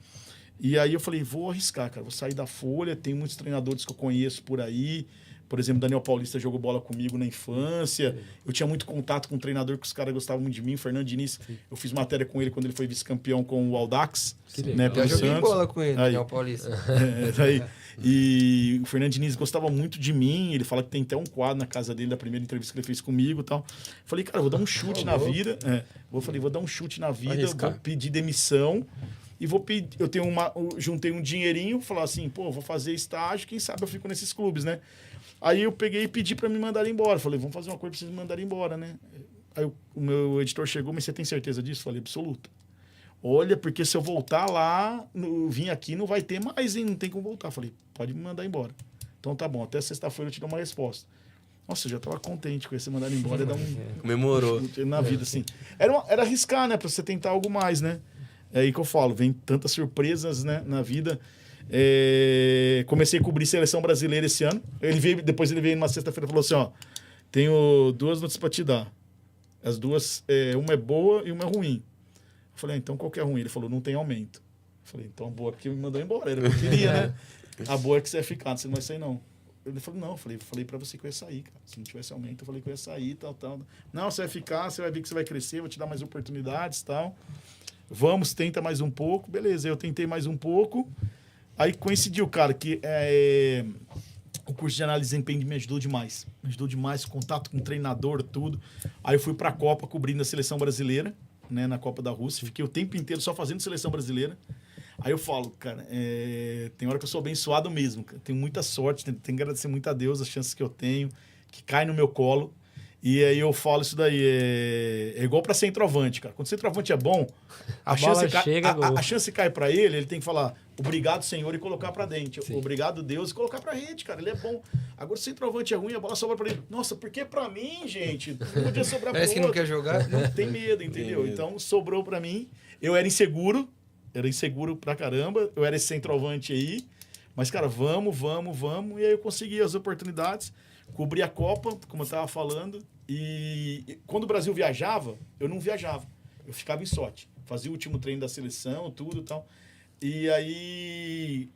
E aí eu falei, vou arriscar, cara. Vou sair da Folha. Tem muitos treinadores que eu conheço por aí. Por exemplo, Daniel Paulista jogou bola comigo na infância. Eu tinha muito contato com um treinador que os caras gostavam muito de mim, o Fernando Diniz. Eu fiz matéria com ele quando ele foi vice-campeão com o Audax. Né, Já joguei Santos. bola com ele, Daniel Paulista. E o Fernando Diniz gostava muito de mim. Ele fala que tem até um quadro na casa dele da primeira entrevista que ele fez comigo e tal. Falei, cara, vou dar um chute na vida. Vou dar um chute na vida, vou pedir demissão. E juntei um dinheirinho, falar assim, pô, vou fazer estágio, quem sabe eu fico nesses clubes, né? Aí eu peguei e pedi para me mandarem embora. Falei, vamos fazer uma coisa para vocês me mandarem embora, né? Aí o meu editor chegou, mas você tem certeza disso? Falei, absoluta. Olha, porque se eu voltar lá, vim aqui, não vai ter mais, hein? Não tem como voltar. Falei, pode me mandar embora. Então tá bom, até sexta-feira eu te dou uma resposta. Nossa, eu já tava contente com esse mandar embora. Dar Comemorou. Na vida, assim. Era arriscar, né? Pra você tentar algo mais, né? É aí que eu falo, vem tantas surpresas, né, na vida. Comecei a cobrir seleção brasileira esse ano. Depois ele veio numa sexta-feira e falou assim, ó, tenho 2 notícias para te dar. As 2, uma é boa e uma é ruim. Eu falei, então qual que é ruim? Ele falou, não tem aumento. Eu falei, então a boa é porque me mandou embora, era o que eu queria, né? A boa é que você é ficar, você não vai sair não. Ele falou, não, falei para você que eu ia sair, cara. Se não tivesse aumento, eu falei que eu ia sair, tal. Não, você vai ficar, você vai ver que você vai crescer, vou te dar mais oportunidades, tal. Vamos, tenta mais um pouco. Beleza, eu tentei mais um pouco. Aí coincidiu, cara, que o curso de análise de desempenho me ajudou demais. Me ajudou demais, contato com o treinador, tudo. Aí eu fui pra Copa cobrindo a seleção brasileira, né, na Copa da Rússia. Fiquei o tempo inteiro só fazendo seleção brasileira. Aí eu falo, cara, tem hora que eu sou abençoado mesmo. Cara. Tenho muita sorte, tenho que agradecer muito a Deus as chances que eu tenho, que cai no meu colo. E aí eu falo isso daí, é igual para centroavante, cara. Quando centroavante é bom, A bola chega, gol. a chance cai para ele tem que falar obrigado, Senhor, e colocar para dentro. Sim. Obrigado, Deus, e colocar para rede, cara. Ele é bom. Agora, se o centroavante é ruim, a bola sobra para ele. Nossa, porque para mim, gente, não podia sobrar para Parece que não quer jogar. Não tem medo, entendeu? medo. Então, sobrou para mim. Eu era inseguro pra caramba. Eu era esse centroavante aí. Mas, cara, vamos. E aí eu consegui as oportunidades. Cobri a Copa, como eu estava falando, e quando o Brasil viajava, eu não viajava. Eu ficava em Sochi. Fazia o último treino da seleção, tudo e tal. E aí...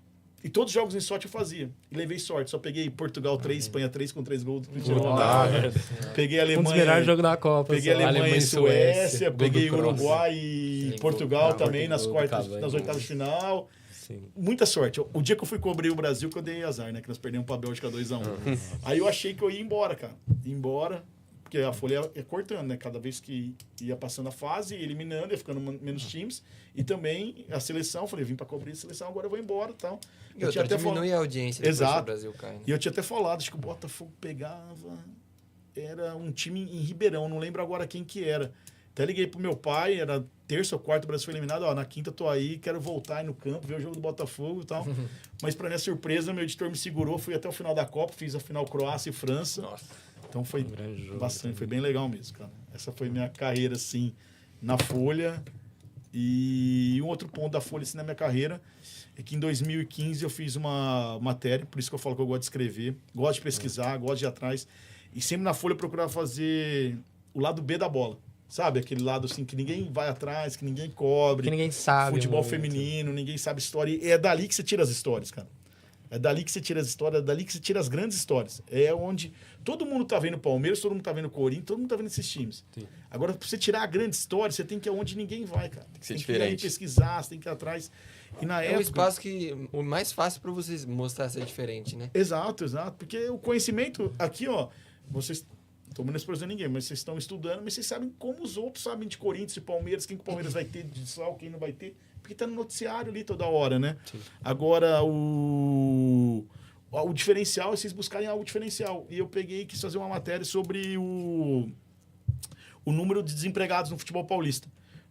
E todos os jogos em Sochi eu fazia. E levei sorte. Só peguei Portugal 3, Espanha 3 com 3 gols do Cristiano Ronaldo. Peguei a Um dos Alemanha... melhores jogos da Copa. Peguei a só. Alemanha e Suécia. gol Peguei do Kroos. Uruguai e Sim, Portugal gol do também nas Portugal, quartas, Cavani. nas oitavas de final. Sim. Muita sorte. O dia que eu fui cobrir o Brasil, que eu dei azar, né? Que nós perdemos pra Bélgica 2-1. Aí eu achei que eu ia embora, cara. Ia embora, porque a folha ia cortando, né? Cada vez que ia passando a fase, eliminando, ia ficando menos times. E também a seleção, falei, vim pra cobrir a seleção, agora eu vou embora e tal. E outra, diminui a audiência depois Exato. que o Brasil cai. Né? E eu tinha até falado, acho que o Botafogo pegava... Era um time em Ribeirão, não lembro agora quem que era. Até liguei pro meu pai, era terça ou quarta, o Brasil foi eliminado. Ó, na quinta eu tô aí, quero voltar aí no campo, ver o jogo do Botafogo e tal. Mas pra minha surpresa, meu editor me segurou, fui até o final da Copa, fiz a final Croácia e França. Nossa. Então foi grande jogo bastante, também. foi bem legal mesmo, cara. Essa foi minha carreira, assim, na Folha. E um outro ponto da Folha, assim, na minha carreira, é que em 2015 eu fiz uma matéria, por isso que eu falo que eu gosto de escrever, gosto de pesquisar, gosto de ir atrás. E sempre na Folha eu procurava fazer o lado B da bola. Sabe? Aquele lado assim que ninguém vai atrás, que ninguém cobre. Que ninguém sabe. Futebol muito. feminino, ninguém sabe história. E é dali que você tira as histórias, cara. É dali que você tira as histórias, é dali que você tira as grandes histórias. É onde todo mundo tá vendo Palmeiras, todo mundo tá vendo Corinthians, todo mundo tá vendo esses times. Sim. Agora, pra você tirar a grande história, você tem que ir onde ninguém vai, cara. Tem que ser ir aí diferente. pesquisar, você tem que ir atrás. E na É época... um espaço que o mais fácil para vocês mostrar ser diferente, né? Exato. Porque o conhecimento aqui, ó, vocês... Não estou menosprezando ninguém, mas vocês estão estudando, mas vocês sabem como os outros sabem de Corinthians, de Palmeiras, quem que o Palmeiras vai ter de sal, quem não vai ter, porque tá no noticiário ali toda hora, né? Sim. Agora, o diferencial é vocês buscarem algo diferencial. E eu peguei e quis fazer uma matéria sobre o número de desempregados no futebol paulista.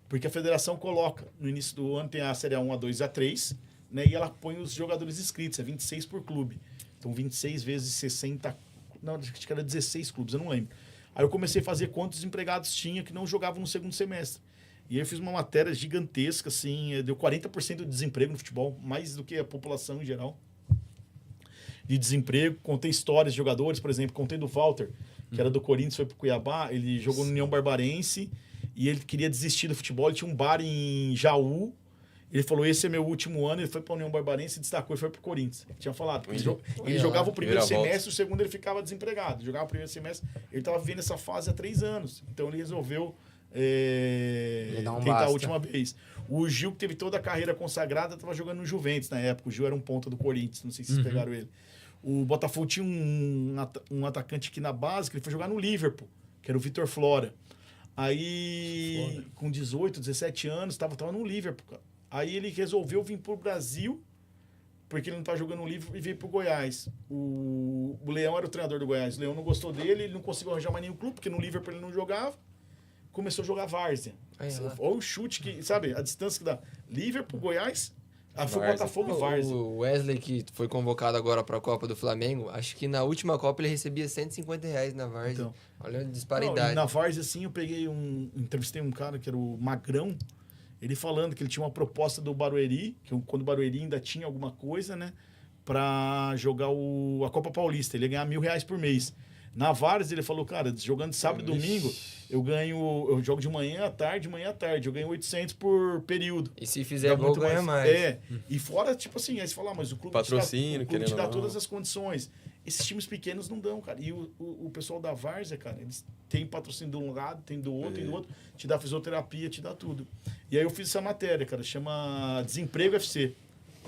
Porque a federação coloca, no início do ano tem a Série A1, A2 e A3, né? E ela põe os jogadores inscritos, é 26 por clube. Então, 26 vezes 60... Não, acho que era 16 clubes, eu não lembro. Aí eu comecei a fazer quantos empregados tinha que não jogavam no segundo semestre. E aí eu fiz uma matéria gigantesca, assim, deu 40% de desemprego no futebol, mais do que a população em geral. De desemprego, contei histórias de jogadores, por exemplo, contei do Walter, que era do Corinthians, foi pro Cuiabá, ele jogou no União Barbarense e ele queria desistir do futebol, ele tinha um bar em Jaú. Ele falou, esse é meu último ano, ele foi para a União Barbarense, destacou e foi para o Corinthians. Ele tinha falado, ele jogava o primeiro Primeira semestre, o segundo ele ficava desempregado. Ele jogava o primeiro semestre, ele estava vivendo essa fase há 3 anos. Então ele resolveu dá um tentar basta. a última vez. O Gil, que teve toda a carreira consagrada, estava jogando no Juventus na época. O Gil era um ponta do Corinthians, não sei se vocês pegaram ele. O Botafogo tinha um atacante aqui na base, que ele foi jogar no Liverpool, que era o Vitor Flora. Aí, com 18, 17 anos, estava no Liverpool, cara. Aí ele resolveu vir pro Brasil, porque ele não tá jogando no Liverpool, e veio pro Goiás. O Leão era o treinador do Goiás. O Leão não gostou dele, ele não conseguiu arranjar mais nenhum clube, porque no Liverpool ele não jogava. Começou a jogar várzea. Olha o chute que, sabe, a distância que dá. Liverpool, Goiás, aí foi Várzea. Botafogo e várzea. O Wesley, que foi convocado agora para a Copa do Flamengo, acho que na última Copa ele recebia R$150 na Várzea. Então. Olha a Não, disparidade. e na várzea, assim, eu peguei entrevistei um cara que era o Magrão, ele falando que ele tinha uma proposta do Barueri, que quando o Barueri ainda tinha alguma coisa, né, pra jogar a Copa Paulista. Ele ia ganhar R$1.000 por mês. Na Várzea, ele falou, cara, jogando sábado e domingo, eu jogo de manhã à tarde, eu ganho 800 por período. E se fizer Dá gol, muito ganha mais. E fora, tipo assim, aí você fala, mas o clube Patrocínio, te dá, querendo ou não. todas as condições. Esses times pequenos não dão, cara. E o pessoal da Várzea, cara, eles têm patrocínio de um lado, tem do outro, tem do outro. Te dá fisioterapia, te dá tudo. E aí eu fiz essa matéria, cara, chama Desemprego FC.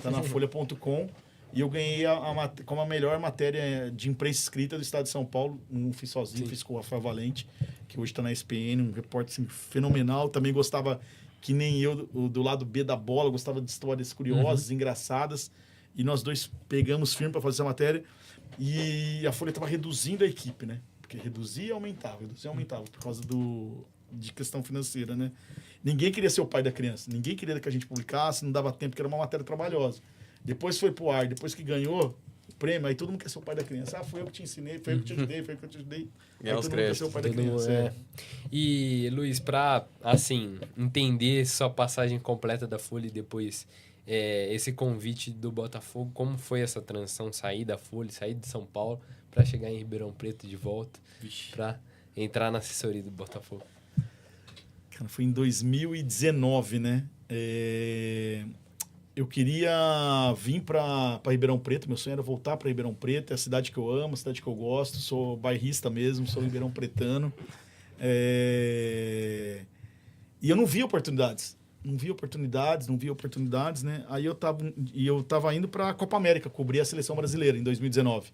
Tá na folha.com. E eu ganhei como a melhor matéria de imprensa escrita do estado de São Paulo. Não fiz sozinho, fiz com o Rafael Valente, que hoje está na SPN, um repórter assim, fenomenal. Também gostava que nem eu, do lado B da bola, gostava de histórias curiosas, engraçadas. E nós dois pegamos firme para fazer essa matéria. E a Folha estava reduzindo a equipe, né? Porque reduzia e aumentava, por causa de questão financeira, né? Ninguém queria ser o pai da criança, ninguém queria que a gente publicasse, não dava tempo, porque era uma matéria trabalhosa. Depois foi pro ar, depois que ganhou o prêmio, aí todo mundo quer ser o pai da criança. Ah, foi eu que te ensinei, foi eu que te ajudei, foi eu que te ajudei. Ganhar Aí os todo mundo quer ser o pai da criança. É. E, Luiz, pra, assim, entender sua passagem completa da Folha e depois esse convite do Botafogo, como foi essa transição, sair da Folha, sair de São Paulo para chegar em Ribeirão Preto de volta, para entrar na assessoria do Botafogo? Cara, foi em 2019, né? Eu queria vir para Ribeirão Preto, meu sonho era voltar para Ribeirão Preto, é a cidade que eu amo, a cidade que eu gosto, sou bairrista mesmo, sou ribeirão pretano. E eu não via oportunidades, né? Aí eu tava indo para a Copa América, cobrir a seleção brasileira em 2019,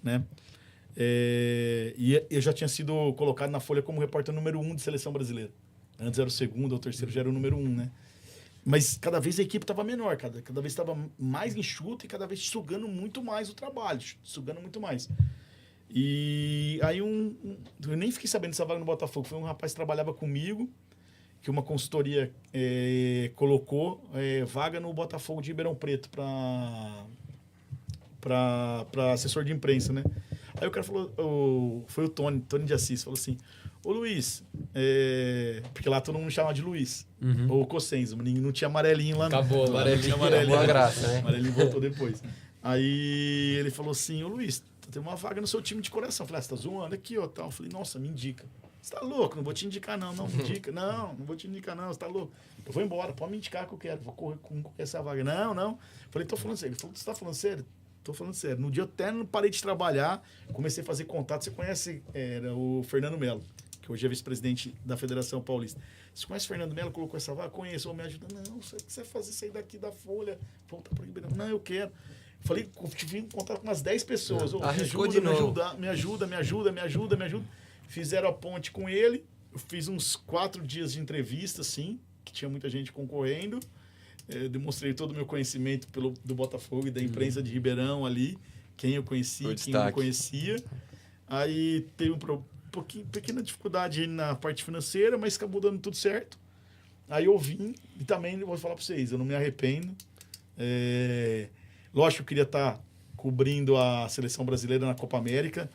né? E eu já tinha sido colocado na Folha como repórter número 1 de seleção brasileira. Antes era o segundo, ou o terceiro já era o número 1, né? Mas cada vez a equipe estava menor, cada vez estava mais enxuta e cada vez sugando muito mais o trabalho, sugando muito mais. E aí eu nem fiquei sabendo dessa vaga no Botafogo, foi um rapaz que trabalhava comigo, que uma consultoria colocou vaga no Botafogo de Ribeirão Preto para assessor de imprensa, né? Aí o cara falou, foi o Tony de Assis, falou assim: ô Luiz, porque lá todo mundo me chamava de Luiz, ou Cossenzo, não tinha amarelinho lá. Acabou, amarelinho. Boa graça, né? Amarelinho voltou depois. Aí ele falou assim: ô Luiz, tem uma vaga no seu time de coração. Eu falei: você tá zoando aqui, ó, tal. Eu falei: nossa, me indica. Você tá louco? Não vou te indicar, não me indica. Não vou te indicar, não, você tá louco. Eu vou embora, pode me indicar que eu quero, vou correr com essa vaga. Não. Eu falei: tô falando sério. Ele falou: você tá falando sério? Tô falando sério. No dia eu até não parei de trabalhar, comecei a fazer contato. Você conhece o Fernando Melo, que hoje é vice-presidente da Federação Paulista. Você conhece o Fernando Melo? Colocou essa vaga? Conheço, ou me ajuda? Não, você vai fazer sair daqui da Folha, voltar para o Ribeirão. Não, eu quero. Falei, tive em contato com umas 10 pessoas. Arriscou de novo. Me ajuda. Fizeram a ponte com ele. Eu fiz uns 4 dias de entrevista, assim, que tinha muita gente concorrendo. Demonstrei todo o meu conhecimento do Botafogo e da imprensa de Ribeirão ali, quem eu conhecia, quem eu não conhecia. Aí teve pequena dificuldade na parte financeira, mas acabou dando tudo certo. Aí eu vim e também vou falar para vocês, eu não me arrependo. Lógico que eu queria estar cobrindo a seleção brasileira na Copa América,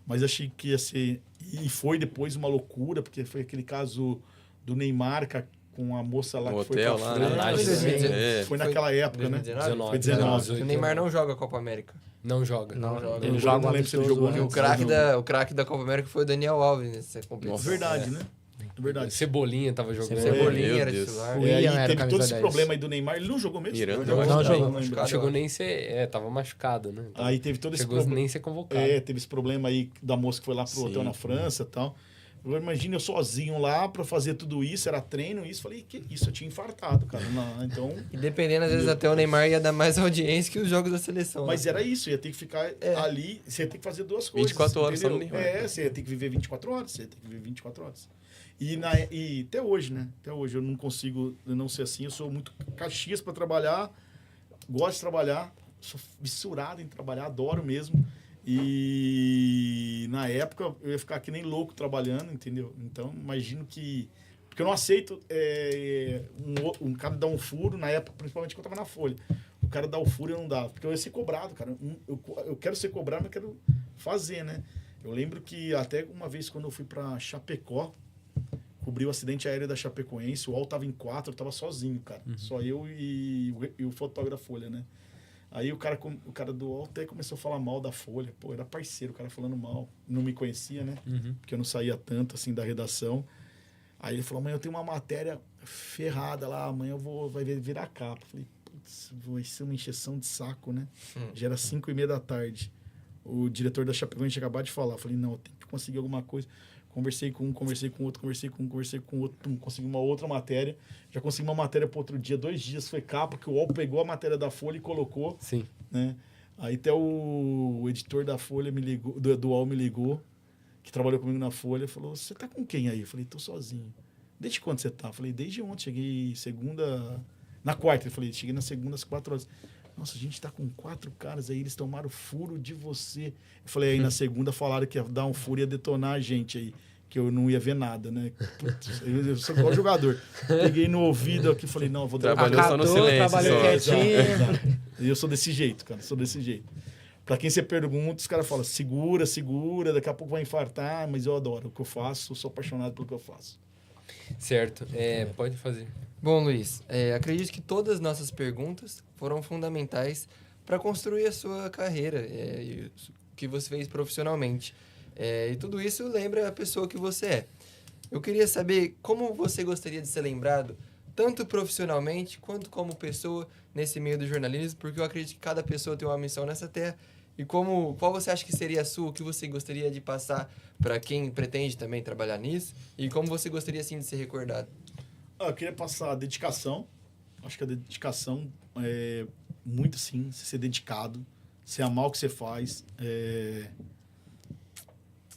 mas achei que ia ser... E foi depois uma loucura, porque foi aquele caso do Neymar com a moça lá no que foi pra lá, França. né? Foi naquela época, 2019? né? Foi 19. O Neymar não joga a Copa América. Não joga. Ele joga não um lembro se ele amistoso jogou antes. O craque da Copa América foi o Daniel Alves nessa competição. Verdade, né? Verdade. Cebolinha tava jogando. Cebolinha Meu era Deus. titular. O William Aí era teve camisa todo esse 10. problema aí do Neymar. Ele não jogou mesmo? Miranda, Não eu acho que jogou. não. Não chegou nem ser... tava machucado, né? Então, Aí teve todo esse chegou problema. nem ser convocado. Teve esse problema aí da moça que foi lá pro hotel na França e tal. Imagina eu sozinho lá pra fazer tudo isso, era treino, isso. Falei, que isso? Eu tinha infartado, cara. Então... E dependendo, às vezes, até o Neymar ia dar mais audiência que os jogos da seleção. Mas né? era isso, ia ter que ficar ali, você ia ter que fazer duas coisas. 24 horas só no entendeu? Neymar. Você ia ter que viver 24 horas, E até hoje, né? Até hoje eu não consigo não ser assim. Eu sou muito Caxias para trabalhar, gosto de trabalhar, sou fissurado em trabalhar, adoro mesmo. E na época eu ia ficar que nem louco trabalhando, entendeu? Então imagino que... Porque eu não aceito um cara dar um furo, na época, principalmente quando eu estava na Folha. O cara dar o furo eu não dava, porque eu ia ser cobrado, cara. Eu quero ser cobrado, mas eu quero fazer, né? Eu lembro que até uma vez quando eu fui para Chapecó, cobri o acidente aéreo da Chapecoense, o UOL tava em 4, eu tava sozinho, cara. Só eu e o fotógrafo da Folha, né? Aí o cara do UOL até começou a falar mal da Folha. Pô, era parceiro, o cara falando mal. Não me conhecia, né? Porque eu não saía tanto, assim, da redação. Aí ele falou: amanhã eu tenho uma matéria ferrada lá, amanhã vai virar capa. Eu falei: putz, vai ser uma encheção de saco, né? Já era 5:30 da tarde. O diretor da Chapecoense tinha acabado de falar. Eu falei: não, eu tenho que conseguir alguma coisa. Conversei com um, conversei com outro, consegui uma outra matéria. Já consegui uma matéria para outro dia, 2 dias foi capa, que o UOL pegou a matéria da Folha e colocou. Sim. Né? Aí até o editor da Folha me ligou, do UOL me ligou, que trabalhou comigo na Folha, falou: você tá com quem aí? Eu falei: tô sozinho. desde quando você tá? Eu falei, desde ontem, cheguei segunda... Na quarta, eu falei, cheguei na segunda às 4 horas. Nossa, a gente tá com 4 caras aí, eles tomaram furo de você. Eu falei, aí na segunda falaram que ia dar um furo e ia detonar a gente aí, que eu não ia ver nada, né? Putz, eu sou igual jogador. Peguei no ouvido aqui e falei, não, eu vou dar Trabalhou só no silêncio. Trabalhou só. quietinho. E eu sou desse jeito, cara, sou desse jeito. Pra quem você pergunta, os caras falam, segura, segura, daqui a pouco vai infartar, mas eu adoro o que eu faço, sou apaixonado pelo que eu faço. Certo. Pode fazer. Bom, Luiz, acredito que todas as nossas perguntas foram fundamentais para construir a sua carreira e o que você fez profissionalmente. E tudo isso lembra a pessoa que você é. Eu queria saber como você gostaria de ser lembrado, tanto profissionalmente quanto como pessoa nesse meio do jornalismo, porque eu acredito que cada pessoa tem uma missão nessa terra. E qual você acha que seria a sua, o que você gostaria de passar para quem pretende também trabalhar nisso? E como você gostaria, assim, de ser recordado? Eu queria passar a dedicação. Acho que a dedicação é muito, sim, ser dedicado, ser amar o que você faz. Deixa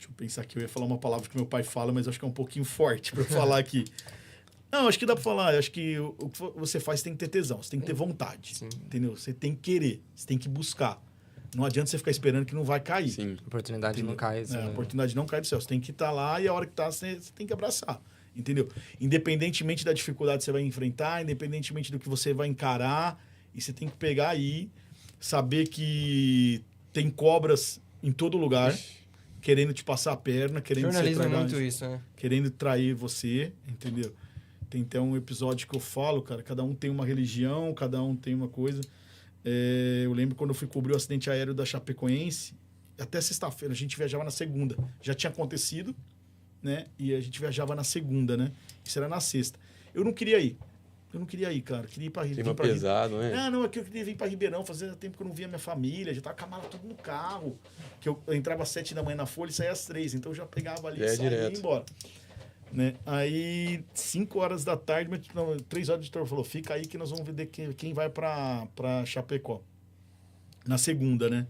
eu pensar aqui, eu ia falar uma palavra que meu pai fala, mas acho que é um pouquinho forte para eu falar aqui. Não, acho que dá para falar. Acho que o que você faz tem que ter tesão, você tem que ter vontade, entendeu? Você tem que querer, você tem que buscar. Não adianta você ficar esperando que não vai cair. Sim. A oportunidade não cai. A oportunidade não cai do céu. Você tem que estar lá e a hora que está, você tem que abraçar. Entendeu? Independentemente da dificuldade que você vai enfrentar, independentemente do que você vai encarar, e você tem que pegar aí, saber que tem cobras em todo lugar, querendo te passar a perna, querendo Jornalismo é muito isso, né? querendo trair você, entendeu? Tem até um episódio que eu falo, cara, cada um tem uma religião, cada um tem uma coisa. Eu lembro quando eu fui cobrir o acidente aéreo da Chapecoense, até sexta-feira, a gente viajava na segunda. Já tinha acontecido, né? E a gente viajava na segunda, né? Isso era na sexta. Eu não queria ir, cara. Eu queria ir pra Clima pesado, né? Não, aqui eu queria vir pra Ribeirão, fazia tempo que eu não via minha família, já tava com a mala tudo no carro. Que eu entrava às 7 da manhã na Folha e saía às 3, então eu já pegava ali, saía e ia embora. Né? Aí, 5 horas da tarde, 3 horas, o editor falou, fica aí que nós vamos ver quem vai pra Chapecó. Na segunda, né?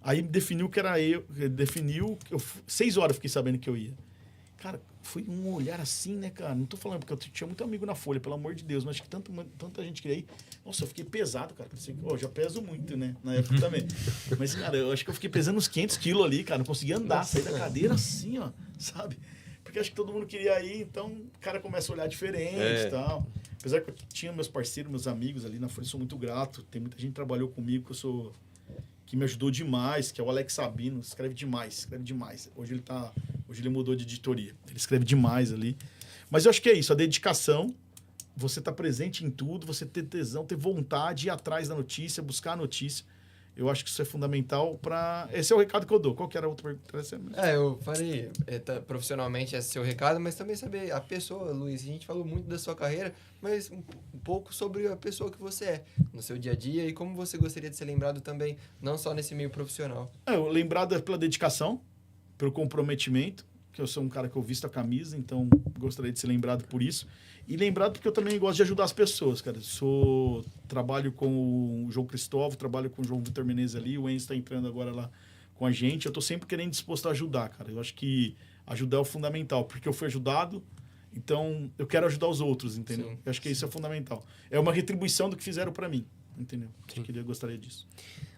Aí definiu que era eu, 6 horas eu fiquei sabendo que eu ia. Cara, foi um olhar assim, né, cara? Não tô falando, porque eu tinha muito amigo na Folha, pelo amor de Deus, mas acho que tanta gente queria ir. Nossa, eu fiquei pesado, cara. Eu já peso muito, né? Na época também. Mas, cara, eu acho que eu fiquei pesando uns 500 quilos ali, cara. Não conseguia andar, sair da cadeira assim, ó, sabe? Porque acho que todo mundo queria ir, então o cara começa a olhar diferente e tal. Apesar que eu tinha meus parceiros, meus amigos ali na Folha, sou muito grato. Tem muita gente que trabalhou comigo que me ajudou demais, que é o Alex Sabino, escreve demais. Hoje ele mudou de editoria. Ele escreve demais ali. Mas eu acho que é isso, a dedicação, você tá presente em tudo, você ter tesão, ter vontade, ir atrás da notícia, buscar a notícia. Eu acho que isso é fundamental para... Esse é o recado que eu dou. Qual que era a outra pergunta? Eu falei, profissionalmente esse é o seu recado, mas também saber a pessoa, Luiz. A gente falou muito da sua carreira, mas um pouco sobre a pessoa que você é, no seu dia a dia, e como você gostaria de ser lembrado também, não só nesse meio profissional. Lembrado pela dedicação, pelo comprometimento, que eu sou um cara que eu visto a camisa, então gostaria de ser lembrado por isso. E lembrado porque eu também gosto de ajudar as pessoas, cara. Trabalho com o João Cristóvão, trabalho com o João Vitor Menezes ali, o Enzo está entrando agora lá com a gente. Eu tô sempre querendo disposto a ajudar, cara. Eu acho que ajudar é o fundamental, porque eu fui ajudado, então eu quero ajudar os outros, entendeu? Sim. Eu acho que isso é fundamental. É uma retribuição do que fizeram para mim, entendeu? Eu gostaria disso.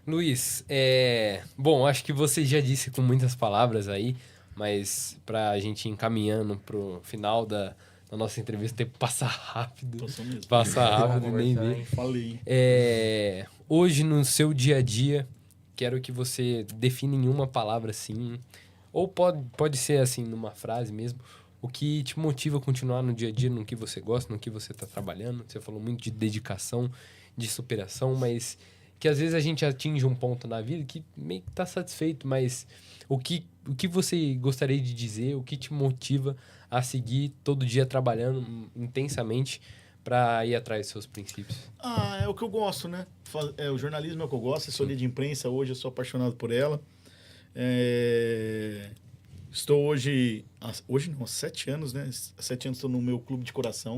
Luiz, bom, acho que você já disse com muitas palavras aí, mas pra gente ir encaminhando pro final da nossa entrevista, tem que passar rápido. Passou mesmo. Passar rápido, nem ver. Falei. Hoje, no seu dia a dia, quero que você defina em uma palavra assim, ou pode ser assim, numa frase mesmo, o que te motiva a continuar no dia a dia, no que você gosta, no que você está trabalhando. Você falou muito de dedicação, de superação, mas que às vezes a gente atinge um ponto na vida que meio que tá satisfeito, mas o que você gostaria de dizer, o que te motiva a seguir todo dia trabalhando intensamente para ir atrás dos seus princípios? É o que eu gosto, né? O jornalismo é o que eu gosto, assessoria de imprensa, hoje eu sou apaixonado por ela. Estou hoje há 7 anos, né? Há 7 anos estou no meu clube de coração.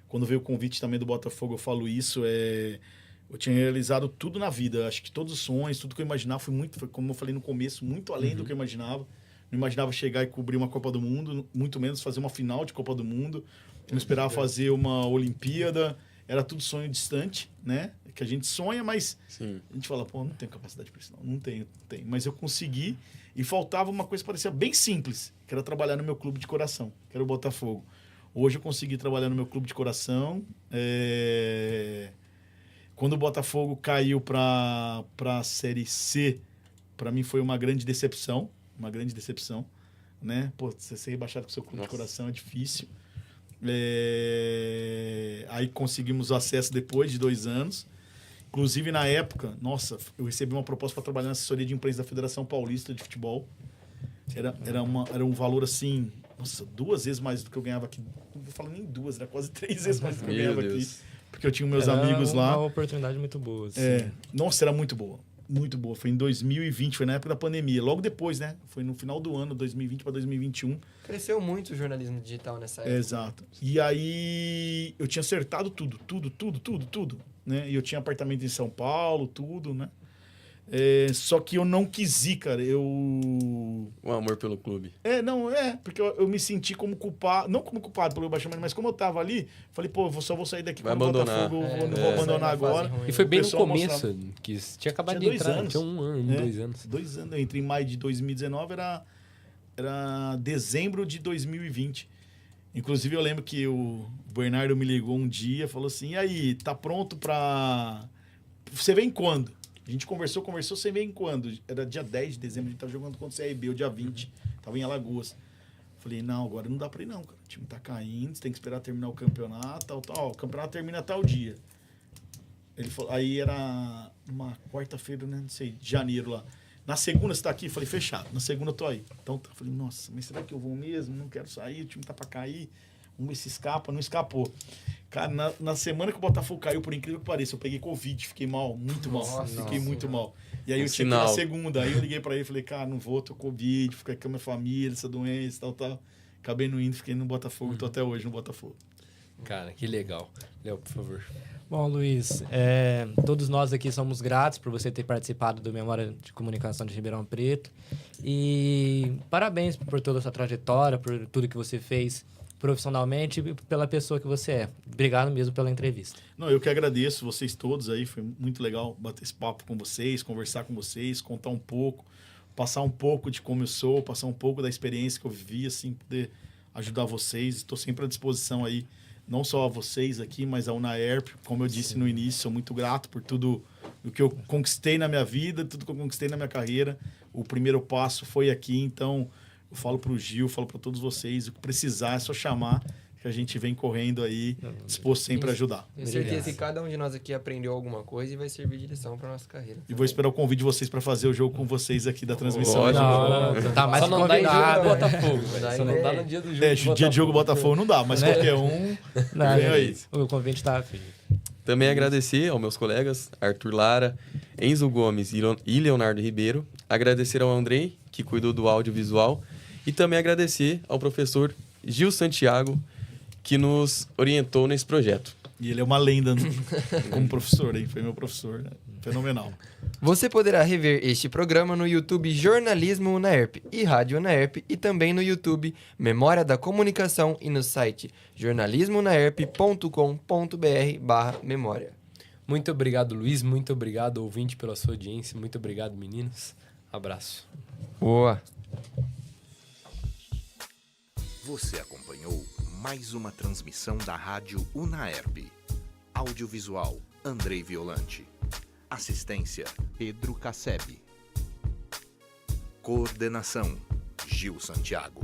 Quando veio o convite também do Botafogo, eu falo isso, eu tinha realizado tudo na vida. Acho que todos os sonhos, tudo que eu imaginava foi, como eu falei no começo, muito além do que eu imaginava. Não imaginava chegar e cobrir uma Copa do Mundo, muito menos fazer uma final de Copa do Mundo. Não esperava fazer uma Olimpíada. Era tudo sonho distante, né? Que a gente sonha, mas Sim. a gente fala, pô, não tenho capacidade para isso, não tenho. Mas eu consegui e faltava uma coisa que parecia bem simples, que era trabalhar no meu clube de coração, que era o Botafogo. Hoje eu consegui trabalhar no meu clube de coração. Quando o Botafogo caiu para a Série C, para mim foi uma grande decepção, né? Pô, você ser rebaixado com o seu clube de coração é difícil. Aí conseguimos o acesso depois de 2 anos. Inclusive, na época, nossa, eu recebi uma proposta para trabalhar na assessoria de imprensa da Federação Paulista de Futebol. Era um valor assim, nossa, 2 vezes mais do que eu ganhava aqui. Não vou falar nem 2, era quase 3 vezes mais do que eu ganhava aqui. Porque eu tinha meus amigos lá. Era uma oportunidade muito boa. Assim. Nossa, era muito boa. Muito boa. Foi em 2020, foi na época da pandemia. Logo depois, né? Foi no final do ano, 2020 para 2021. Cresceu muito o jornalismo digital nessa época. Exato. E aí eu tinha acertado tudo. Né? E eu tinha apartamento em São Paulo, tudo, né? Só que eu não quis ir, cara. O amor pelo clube. Porque eu me senti como culpado, não como culpado pelo rebaixamento, mas como eu tava ali, falei, pô, só vou sair daqui Vai quando o abandonar. Botafogo, não vou abandonar agora. E foi bem no pessoal começo, mostrava. que tinha acabado Tinha de 2 entrar. anos. Tinha 1 ano, 2 anos. 2 anos. Eu entrei em maio de 2019, era dezembro de 2020. Inclusive, eu lembro que o Bernardo me ligou um dia, falou assim, e aí, tá pronto pra... Você vem quando? A gente conversou, você vem quando? Era dia 10 de dezembro, a gente tava jogando contra o CRB, o dia 20. Tava em Alagoas. Falei, não, agora não dá pra ir não, cara. O time tá caindo, você tem que esperar terminar o campeonato, tal. O campeonato termina tal dia. Ele falou, aí era uma quarta-feira, né? Não sei, de janeiro lá. Na segunda você tá aqui? Falei, fechado. Na segunda eu tô aí. Então, eu falei, nossa, mas será que eu vou mesmo? Não quero sair, o time tá pra cair. Vamos ver se escapa. Não escapou. Cara, na semana que o Botafogo caiu, por incrível que pareça, eu peguei Covid, fiquei mal, muito mal. Fiquei muito mal. E aí eu tinha que ir na segunda. Aí eu liguei pra ele e falei, cara, não vou, tô com Covid, fiquei com a minha família, essa doença, tal. Acabei não indo, fiquei no Botafogo, tô até hoje no Botafogo. Cara, que legal. Léo, por favor. Bom, Luiz, todos nós aqui somos gratos por você ter participado do Memória de Comunicação de Ribeirão Preto. E parabéns por toda a sua trajetória, por tudo que você fez profissionalmente e pela pessoa que você é. Obrigado mesmo pela entrevista. Não, eu que agradeço vocês todos aí, foi muito legal bater esse papo com vocês, conversar com vocês, contar um pouco, passar um pouco de como eu sou, passar um pouco da experiência que eu vivi, assim, poder ajudar vocês. Estou sempre à disposição aí, não só a vocês aqui, mas a UNAERP. Como eu disse no início, sou muito grato por tudo o que eu conquistei na minha vida, tudo que eu conquistei na minha carreira. O primeiro passo foi aqui, então eu falo para o Gil, falo para todos vocês, o que precisar é só chamar, que a gente vem correndo aí, disposto sempre a ajudar. Tenho certeza que cada um de nós aqui aprendeu alguma coisa e vai servir de lição para nossa carreira. E vou esperar o convite de vocês para fazer o jogo com vocês aqui da transmissão. Ótimo. Tá mais Só não dá em jogo do convidado. Botafogo, velho. Só não dá no dia do jogo. Dia de jogo Botafogo não dá, mas qualquer um vem aí. O convite tá feito. Também agradecer aos meus colegas, Arthur Lara, Enzo Gomes e Leonardo Ribeiro. Agradecer ao Andrei, que cuidou do audiovisual. E também agradecer ao professor Gil Santiago, que nos orientou nesse projeto. E ele é uma lenda como professor, hein? Foi meu professor, né? Fenomenal. Você poderá rever este programa no YouTube Jornalismo UNAERP e Rádio UNAERP e também no YouTube Memória da Comunicação e no site jornalismounaerp.com.br/memória. Muito obrigado, Luiz. Muito obrigado, ouvinte, pela sua audiência. Muito obrigado, meninos. Abraço. Boa! Você acompanhou mais uma transmissão da Rádio UNAERP. Audiovisual, Andrei Violante. Assistência, Pedro Casseb. Coordenação, Gil Santiago.